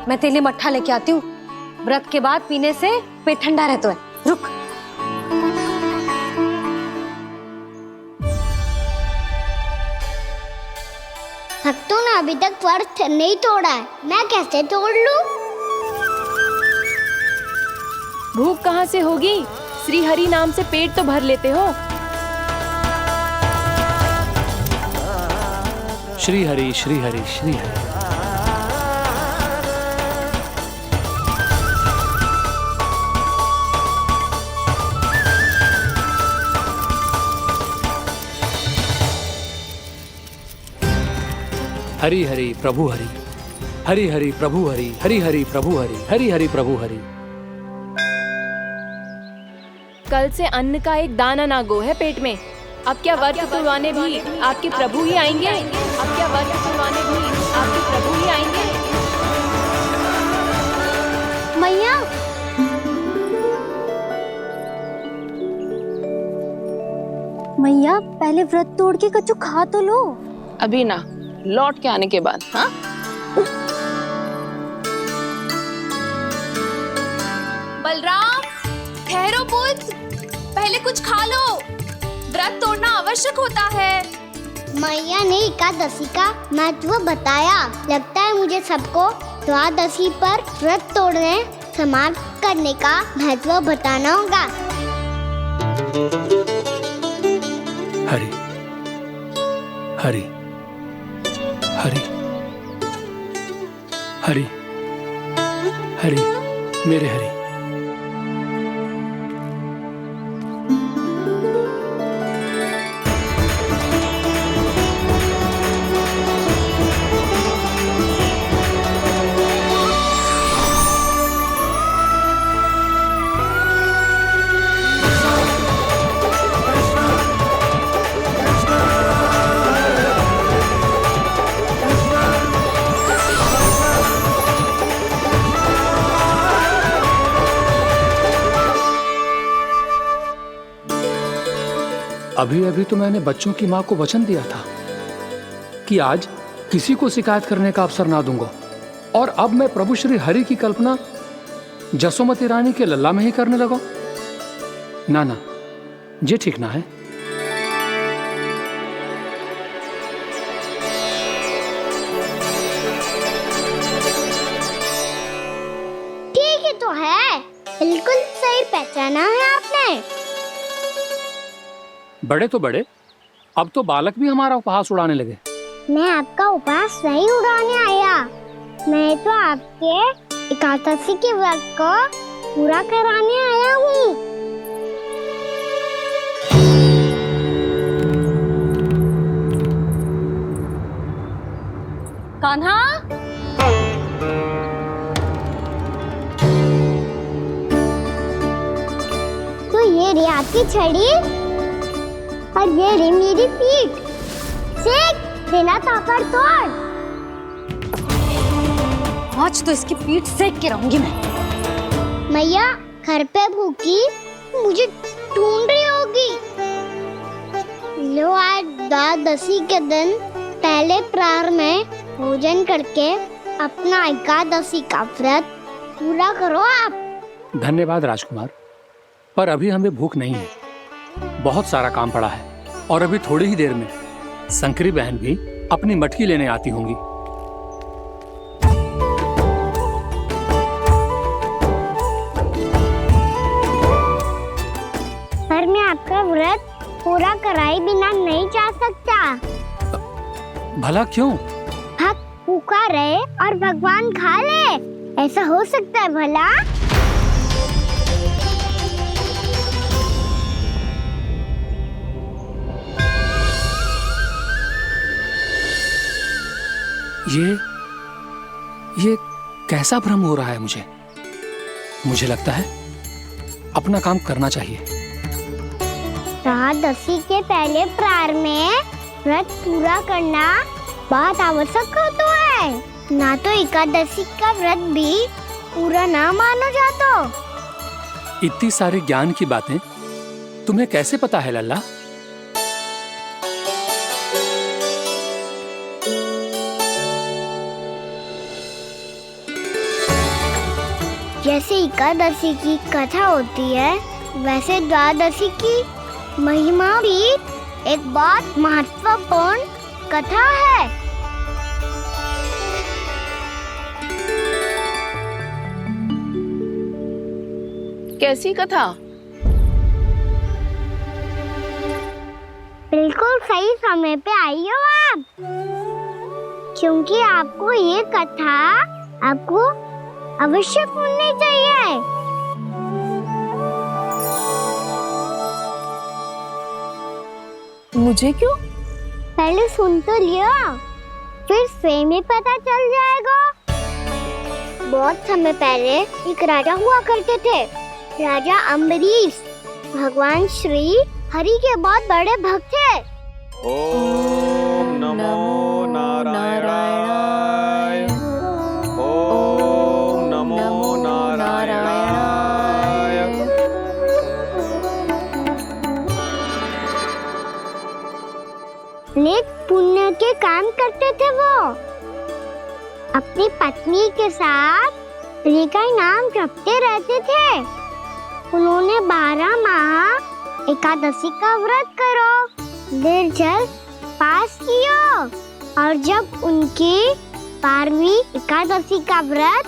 मैं तेरे लिए मट्ठा लेके आती हूँ। व्रत के बाद पीने से पेट ठंडा रहता है। रुक। भक्तों ने अभी तक व्रत नहीं तोड़ा है, मैं कैसे तोड़ लूं? भूख कहाँ से होगी? श्री हरि नाम से पेट तो भर लेते हो। श्री हरि श्री हरि श्री हरि। हरि हरि प्रभु हरि, हरि हरि प्रभु हरि, हरि हरि प्रभु हरि, हरि हरि प्रभु हरि। कल से अन्न का एक दाना ना गो है पेट में। अब क्या व्रत तुड़वाने भी आपके प्रभु ही आएंगे? अब क्या व्रत तुड़वाने भी आपके प्रभु ही आएंगे? मैया, मैया पहले व्रत तोड़ के कच्चू खा तो लो। अभी ना, लौट के आने के बाद। हाँ, बलराम ठहरो पुत्र, पहले कुछ खा लो, व्रत तोड़ना आवश्यक होता है। मैया ने एकादशी का महत्व बताया। लगता है मुझे सबको द्वादशी पर व्रत तोड़ने समाप्त करने का महत्व बताना होगा। हरि हरि हरि हरि हरि मेरे हरि। अभी अभी तो मैंने बच्चों की मां को वचन दिया था कि आज किसी को शिकायत करने का अवसर ना दूंगा, और अब मैं प्रभु श्री हरि की कल्पना जसोमती रानी के लल्ला में ही करने लगा। ना ना, ये ठीक ना है। ठीक है तो है, बिल्कुल सही पहचाना है आपने। बड़े तो बड़े, अब तो बालक भी हमारा उपहास उड़ाने लगे। मैं आपका उपहास नहीं उड़ाने आया, मैं तो आपके एकादशी के व्रत को पूरा कराने आया हूँ। कान्हा, तो ये रे आपकी छड़ी और ये रे मेरी पीठ। सेक बिना ताकत तोड़। आज तो इसकी पीठ सेक के रहूंगी मैं। मैया घर पे भूखी मुझे ढूंढ रही होगी। लो, आज द्वादशी के दिन पहले प्रहर में भोजन करके अपना एकादशी का व्रत पूरा करो आप। धन्यवाद राजकुमार, पर अभी हमें भूख नहीं है। बहुत सारा काम पड़ा है, और अभी थोड़ी ही देर में शंकरी बहन भी अपनी मटकी लेने आती होंगी। पर मैं आपका व्रत पूरा कराए बिना नहीं जा सकता। भला क्यों? भक्त भूखा रहे और भगवान खा ले, ऐसा हो सकता है भला? ये कैसा भ्रम हो रहा है मुझे लगता है अपना काम करना चाहिए। द्वादशी के पहले प्रहर में व्रत पूरा करना बहुत आवश्यक होता है, ना तो एकादशी का व्रत भी पूरा ना मानो जातो। इतनी सारे ज्ञान की बातें तुम्हें कैसे पता है लल्ला? जैसे एकादशी की कथा होती है, वैसे द्वादशी की महिमा भी एक बहुत महत्वपूर्ण कथा है। कैसी कथा? बिल्कुल सही समय पे आई हो आप। क्योंकि आपको ये कथा आपको अवश्य सुननी चाहिए। मुझे क्यों? पहले सुन तो लियो, फिर स्वयं ही पता चल जाएगा। बहुत समय पहले एक राजा हुआ करते थे, राजा अम्बरीश। भगवान श्री हरि के बहुत बड़े भक्त थे। ओम नमो नारायणाय। ओम नमो नारायणाय। नेक पुण्य के काम करते थे वो। अपनी पत्नी के साथ हरि का नाम जपते रहते थे। उन्होंने 12 माह एकादशी का व्रत करो निर्जल पास किया, और जब उनकी 12वीं एकादशी का व्रत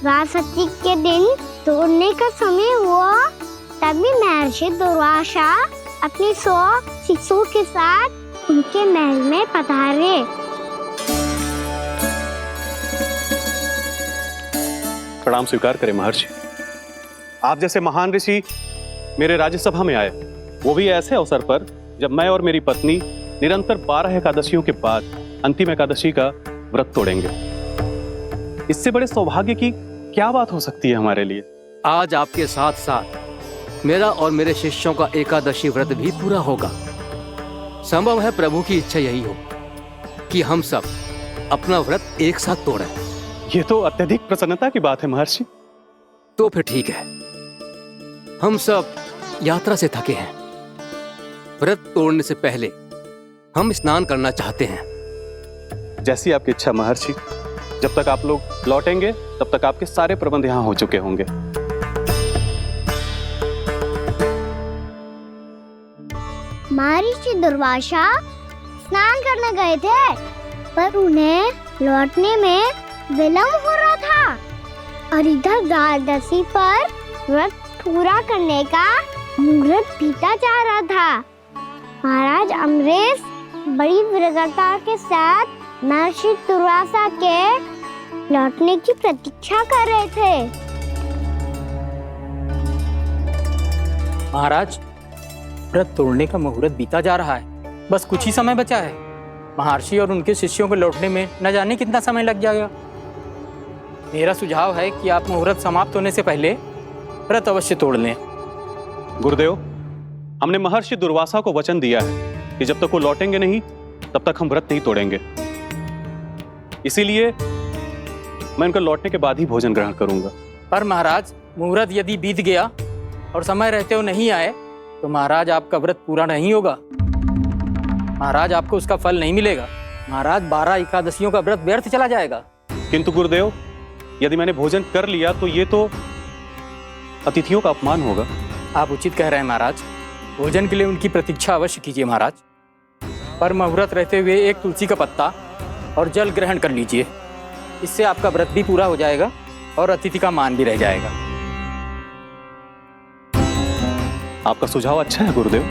द्वादशी के दिन तोड़ने का समय हुआ, तभी महर्षि दुर्वासा अपनी 100 शिष्यों के साथ उनके महल में पधारे। प्रणाम स्वीकार करें महर्षि। आप जैसे महान ऋषि मेरे राज्यसभा में आए, वो भी ऐसे अवसर पर जब मैं और मेरी पत्नी निरंतर 12 एकादशियों के बाद अंतिम एकादशी का व्रत तोड़ेंगे। इससे बड़े सौभाग्य की क्या बात हो सकती है हमारे लिए। आज आपके साथ साथ मेरा और मेरे शिष्यों का एकादशी व्रत भी पूरा होगा। संभव है प्रभु की इच्छा यही हो कि हम सब अपना व्रत एक साथ तोड़ें। ये तो अत्यधिक प्रसन्नता की बात है महर्षि। तो फिर ठीक है, हम सब यात्रा से थके हैं। व्रत तोड़ने से पहले हम स्नान करना चाहते हैं। जैसी आपकी इच्छा महर्षि। जब तक आप लोग लौटेंगे तब तक आपके सारे प्रबंध यहाँ हो चुके होंगे। महर्षि दुर्वासा स्नान करने गए थे, पर उन्हें लौटने में विलंब हो रहा था, और इधर द्वादशी पर व्रत पूरा करने का मुहूर्त बीता जा रहा था। महाराज अम्बरीश बड़ी विरगता के साथ महर्षि दुर्वासा के लौटने की प्रतीक्षा कर रहे थे। महाराज, व्रत तोड़ने का मुहूर्त बीता जा रहा है, बस कुछ ही समय बचा है। महर्षि और उनके शिष्यों को लौटने में न जाने कितना समय लग जाएगा। मेरा सुझाव है कि आप मुहूर्त समाप्त होने से पहले व्रत अवश्य तोड़ लें। गुरुदेव, हमने महर्षि दुर्वासा को वचन दिया है कि जब तक वो लौटेंगे नहीं तब तक हम व्रत नहीं तोड़ेंगे। इसीलिए मैं उनके लौटने के बाद ही भोजन ग्रहण करूंगा। पर महाराज, मुहूर्त यदि बीत गया और समय रहते हो नहीं आए तो महाराज आपका व्रत पूरा नहीं होगा। महाराज, आपको उसका फल नहीं मिलेगा। महाराज, 12 एकादशियों का व्रत व्यर्थ चला जाएगा। किंतु गुरुदेव, यदि मैंने भोजन कर लिया तो ये तो अतिथियों का अपमान होगा। आप उचित कह रहे हैं महाराज। भोजन के लिए उनकी प्रतीक्षा अवश्य कीजिए महाराज, पर मुहूर्त रहते हुए एक तुलसी का पत्ता और जल ग्रहण कर लीजिए। इससे आपका व्रत भी पूरा हो जाएगा और अतिथि का मान भी रह जाएगा। आपका सुझाव अच्छा है गुरुदेव।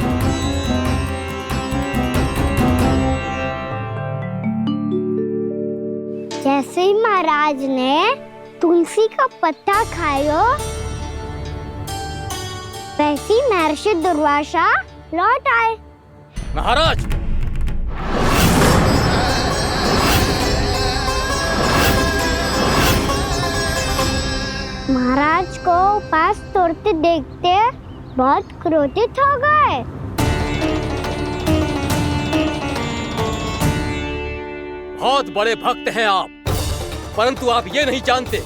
जैसे ही महाराज ने तुलसी का पत्ता खाया, वैसे ही महर्षि दुर्वासा लौट आए। महाराज, महाराज को उपास तोड़ते देखते बहुत क्रोधित हो गए। बहुत बड़े भक्त हैं आप, परंतु आप ये नहीं जानते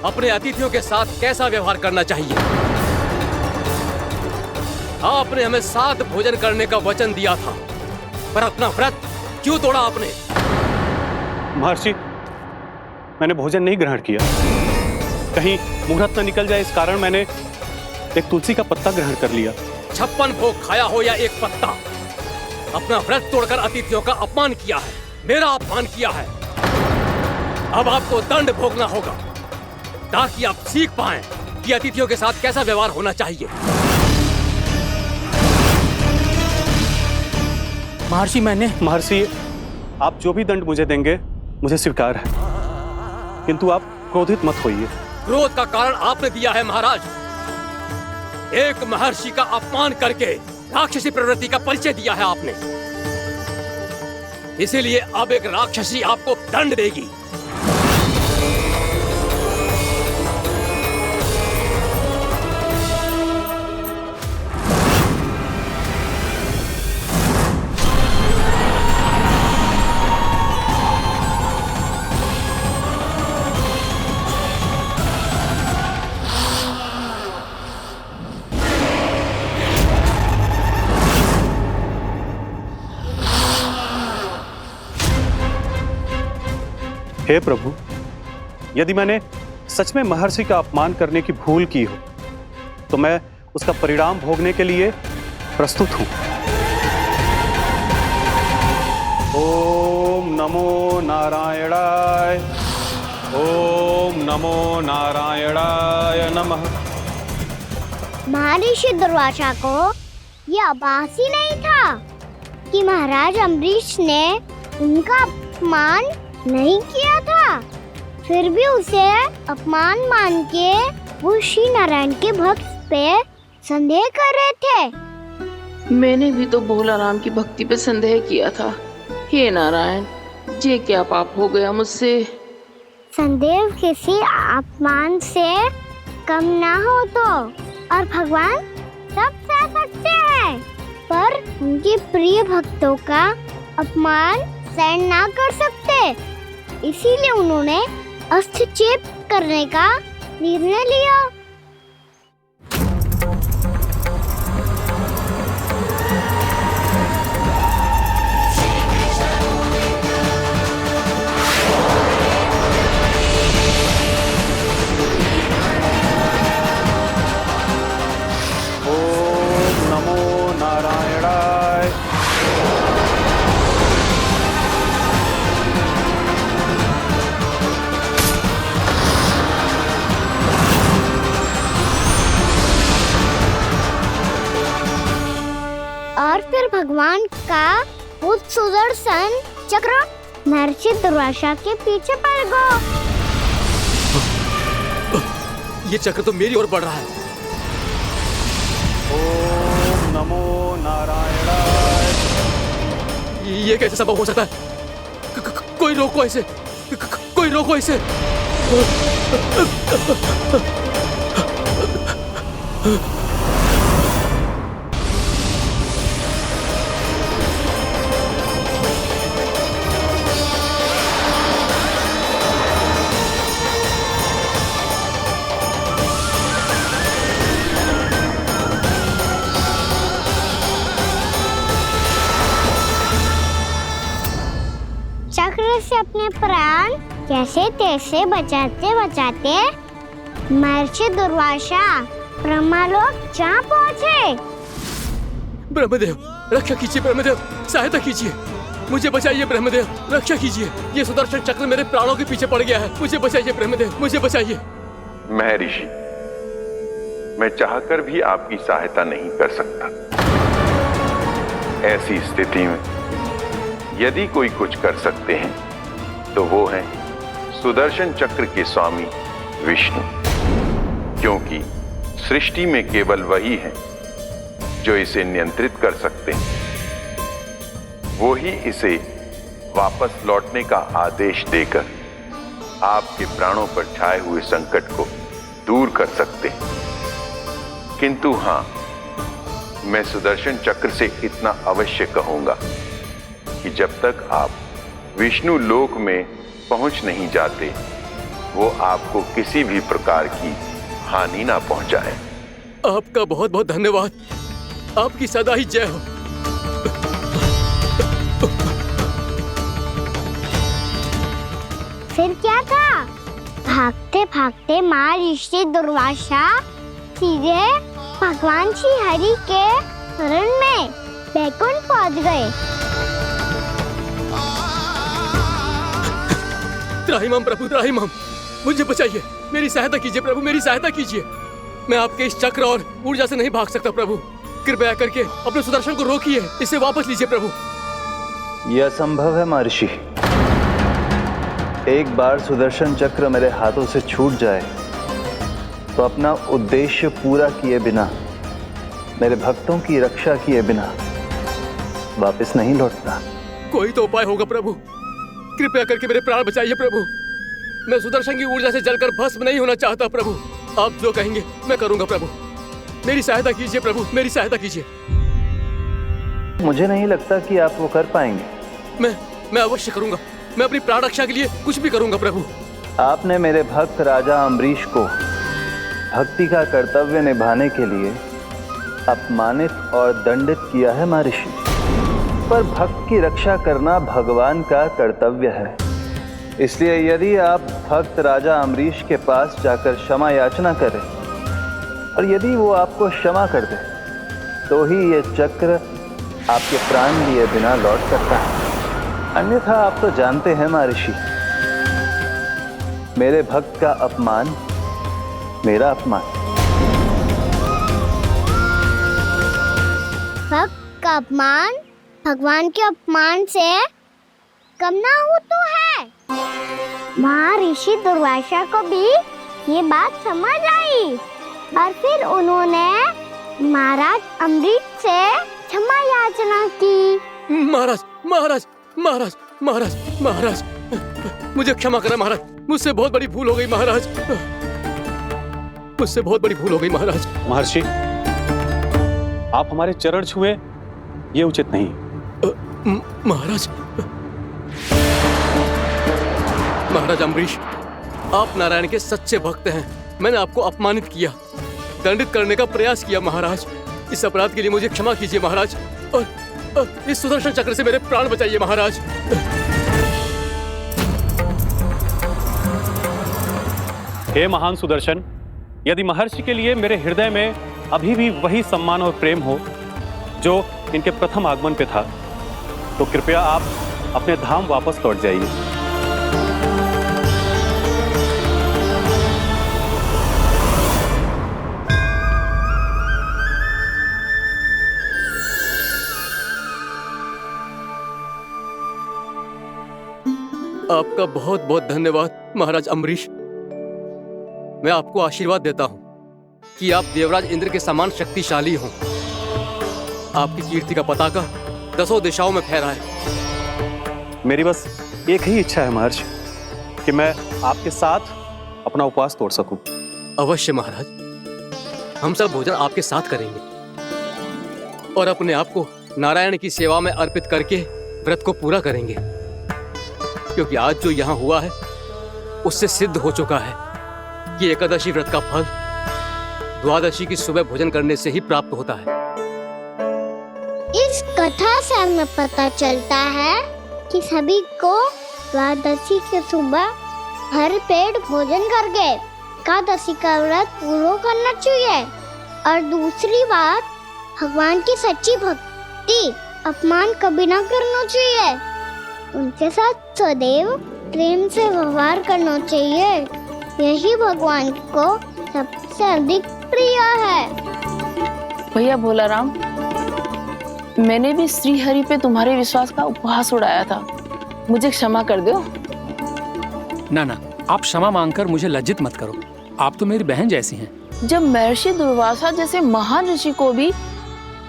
अपने अतिथियों के साथ कैसा व्यवहार करना चाहिए। आपने हमें साथ भोजन करने का वचन दिया था, पर अपना व्रत क्यों तोड़ा आपने? महर्षि, मैंने भोजन नहीं ग्रहण किया। कहीं मुहूर्त न निकल जाए इस कारण मैंने एक तुलसी का पत्ता ग्रहण कर लिया। 56 भोग खाया हो या एक पत्ता, अपना व्रत तोड़कर अतिथियों का अपमान किया है, मेरा अपमान किया है। अब आपको दंड भोगना होगा ताकि आप सीख पाएं कि अतिथियों के साथ कैसा व्यवहार होना चाहिए। महर्षि, आप जो भी दंड मुझे देंगे मुझे स्वीकार है, किंतु आप क्रोधित मत होइए। क्रोध का कारण आपने दिया है महाराज। एक महर्षि का अपमान करके राक्षसी प्रवृत्ति का परिचय दिया है आपने, इसीलिए अब एक राक्षसी आपको दंड देगी। हे प्रभु, यदि मैंने सच में महर्षि का अपमान करने की भूल की हो तो मैं उसका परिणाम भोगने के लिए प्रस्तुत हूं। ओम नमो नारायणाय, ओम नमो नारायणाय नमः। महर्षि दुर्वासा को यह आभास ही नहीं था कि महाराज अम्बरीश ने उनका अपमान नहीं किया था, फिर भी उसे अपमान मान के वो श्री नारायण के भक्त पे संदेह कर रहे थे। मैंने भी तो भोला राम की भक्ति पे संदेह किया था। हे नारायण, ये क्या पाप हो गया मुझसे? संदेह किसी अपमान से कम ना हो तो, और भगवान सब सह सकते हैं, पर उनके प्रिय भक्तों का अपमान सहन ना कर सकते, इसीलिए उन्होंने अस्थिचेप करने का निर्णय लिया। ओम नमो नारायणाय। और फिर भगवान का वो सुदर्शन चक्र महर्षि दुर्वासा के पीछे पड़ गया। ये चक्र तो मेरी ओर बढ़ रहा है। ओम नमो नारायणाय। ये कैसे संभव हो सकता है? कोई रोको इसे, कोई रोको इसे। चक्र से अपने प्राण कैसे तैसे बचाते बचाते महर्षि दुर्वासा ब्रह्मलोक जा पहुँचे। ब्रह्मदेव, रक्षा कीजिए ब्रह्मदेव, सहायता कीजिए, मुझे बचाइए ब्रह्मदेव, रक्षा कीजिए। ये सुदर्शन चक्र मेरे प्राणों के पीछे पड़ गया है, मुझे बचाइए ब्रह्मदेव, मुझे बचाइए। महर्षि, मैं चाहकर भी आपकी सहायता नहीं कर सकता। ऐसी स्थिति में यदि कोई कुछ कर सकते हैं तो वो है सुदर्शन चक्र के स्वामी विष्णु, क्योंकि सृष्टि में केवल वही है जो इसे नियंत्रित कर सकते हैं। वो ही इसे वापस लौटने का आदेश देकर आपके प्राणों पर छाए हुए संकट को दूर कर सकते हैं। किंतु हां, मैं सुदर्शन चक्र से इतना अवश्य कहूंगा कि जब तक आप विष्णु लोक में पहुंच नहीं जाते, वो आपको किसी भी प्रकार की हानि ना पहुंचाए। आपका बहुत बहुत धन्यवाद, आपकी सदा ही जय हो। फिर क्या था? भागते भागते महर्षि दुर्वासा सीधे भगवान श्री हरि के शरण में बैकुंठ पहुंच गए। त्राहिमाम प्रभु, त्राहिमाम, मुझे बचाइए, मेरी सहायता कीजिए प्रभु, मेरी सहायता कीजिए। मैं आपके इस चक्र और ऊर्जा से नहीं भाग सकता प्रभु, कृपया करके अपने सुदर्शन को रोकिए, इसे वापस लीजिए प्रभु। यह असंभव है महर्षि। एक बार सुदर्शन चक्र मेरे हाथों से छूट जाए तो अपना उद्देश्य पूरा किए बिना, मेरे भक्तों की रक्षा किए बिना वापस नहीं लौटता। कोई तो उपाय होगा प्रभु, कृपया करके मेरे प्राण बचाइए प्रभु। मैं सुदर्शन की ऊर्जा से जलकर भस्म नहीं होना चाहता प्रभु। आप जो कहेंगे मैं करूंगा प्रभु। मेरी सहायता कीजिए प्रभु, मेरी सहायता कीजिए। मुझे नहीं लगता कि आप वो कर पाएंगे। मैं अवश्य करूंगा। मैं अपनी प्राण रक्षा के लिए कुछ भी करूंगा प्रभु। आपने मेरे भक्त राजा अम्बरीश को भक्ति का कर्तव्य निभाने के लिए अपमानित और दंडित किया है महर्षि, पर भक्त की रक्षा करना भगवान का कर्तव्य है। इसलिए यदि आप भक्त राजा अम्बरीश के पास जाकर क्षमा याचना करें और यदि वो आपको क्षमा कर दे तो ही ये चक्र आपके प्राण लिए बिना लौट सकता है। अन्यथा आप तो जानते हैं महर्षि, मेरे भक्त का अपमान मेरा अपमान। भक्त का अपमान भगवान के अपमान से कम ना हो तो है। महर्षि दुर्वासा को भी ये बात समझ आई और फिर उन्होंने महाराज अम्बरीश से क्षमा याचना की। महाराज महाराज महाराज महाराज महाराज मुझे क्षमा करें महाराज, मुझसे बहुत बड़ी भूल हो गई महाराज, मुझसे बहुत बड़ी भूल हो गई महाराज। महर्षि, आप हमारे चरण छुए ये उचित नहीं। महाराज महाराज अम्बरीश, आप नारायण के सच्चे भक्त हैं। मैंने आपको अपमानित किया, दंडित करने का प्रयास किया महाराज। इस अपराध के लिए मुझे क्षमा कीजिए महाराज और इस सुदर्शन चक्र से मेरे प्राण बचाइए महाराज। हे महान सुदर्शन, यदि महर्षि के लिए मेरे हृदय में अभी भी वही सम्मान और प्रेम हो जो इनके प्रथम आगमन पे था, तो कृपया आप अपने धाम वापस लौट जाइए। आपका बहुत बहुत धन्यवाद महाराज अम्बरीश। मैं आपको आशीर्वाद देता हूं कि आप देवराज इंद्र के समान शक्तिशाली हों। आपकी कीर्ति का पताका 10 दिशाओं में फहराए। मेरी बस एक ही इच्छा है महर्षि कि मैं आपके साथ अपना उपवास तोड़ सकूं। अवश्य महाराज, हम सब भोजन आपके साथ करेंगे और अपने आप को नारायण की सेवा में अर्पित करके व्रत को पूरा करेंगे, क्योंकि आज जो यहाँ हुआ है उससे सिद्ध हो चुका है कि एकादशी व्रत का फल द्वादशी की सुबह भोजन करने से ही प्राप्त होता है। इस कथा से हमें पता चलता है कि सभी को द्वादशी के सुबह भर पेट भोजन करके एकादशी का व्रत पूरा करना चाहिए। और दूसरी बात, भगवान की सच्ची भक्ति अपमान कभी ना करना चाहिए। उनके साथ सदैव प्रेम से व्यवहार करना चाहिए। यही भगवान को सबसे अधिक प्रिय है। भैया भोलाराम, मैंने भी श्री हरि पे तुम्हारे विश्वास का उपहास उड़ाया था, मुझे क्षमा कर दो। ना ना, आप क्षमा मांगकर मुझे लज्जित मत करो। आप तो मेरी बहन जैसी हैं। जब महर्षि दुर्वासा जैसे महान ऋषि को भी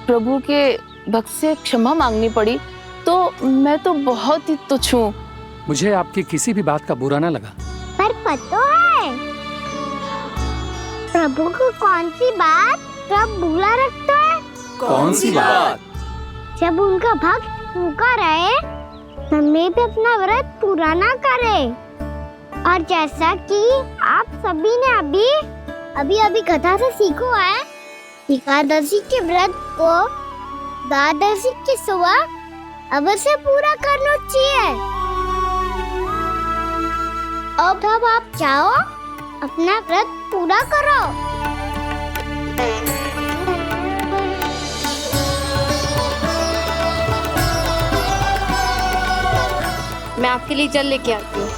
प्रभु के भक्त से क्षमा मांगनी पड़ी तो मैं तो बहुत ही तुच्छ हूँ। मुझे आपकी किसी भी बात का बुरा ना लगा। पर पता है प्रभु को कौन सी बात कब बुरा रखता है? कौन सी बात? जब उनका भक्त भूखा रहे, हमें भी अपना व्रत पूरा ना करे। और जैसा कि आप सभी ने अभी कथा से सीखो है, एकादशी के व्रत को द्वादशी की सुबह अवश्य पूरा करना चाहिए। अब आप जाओ, अपना व्रत पूरा करो। मैं आपके लिए जल लेके आती हूँ।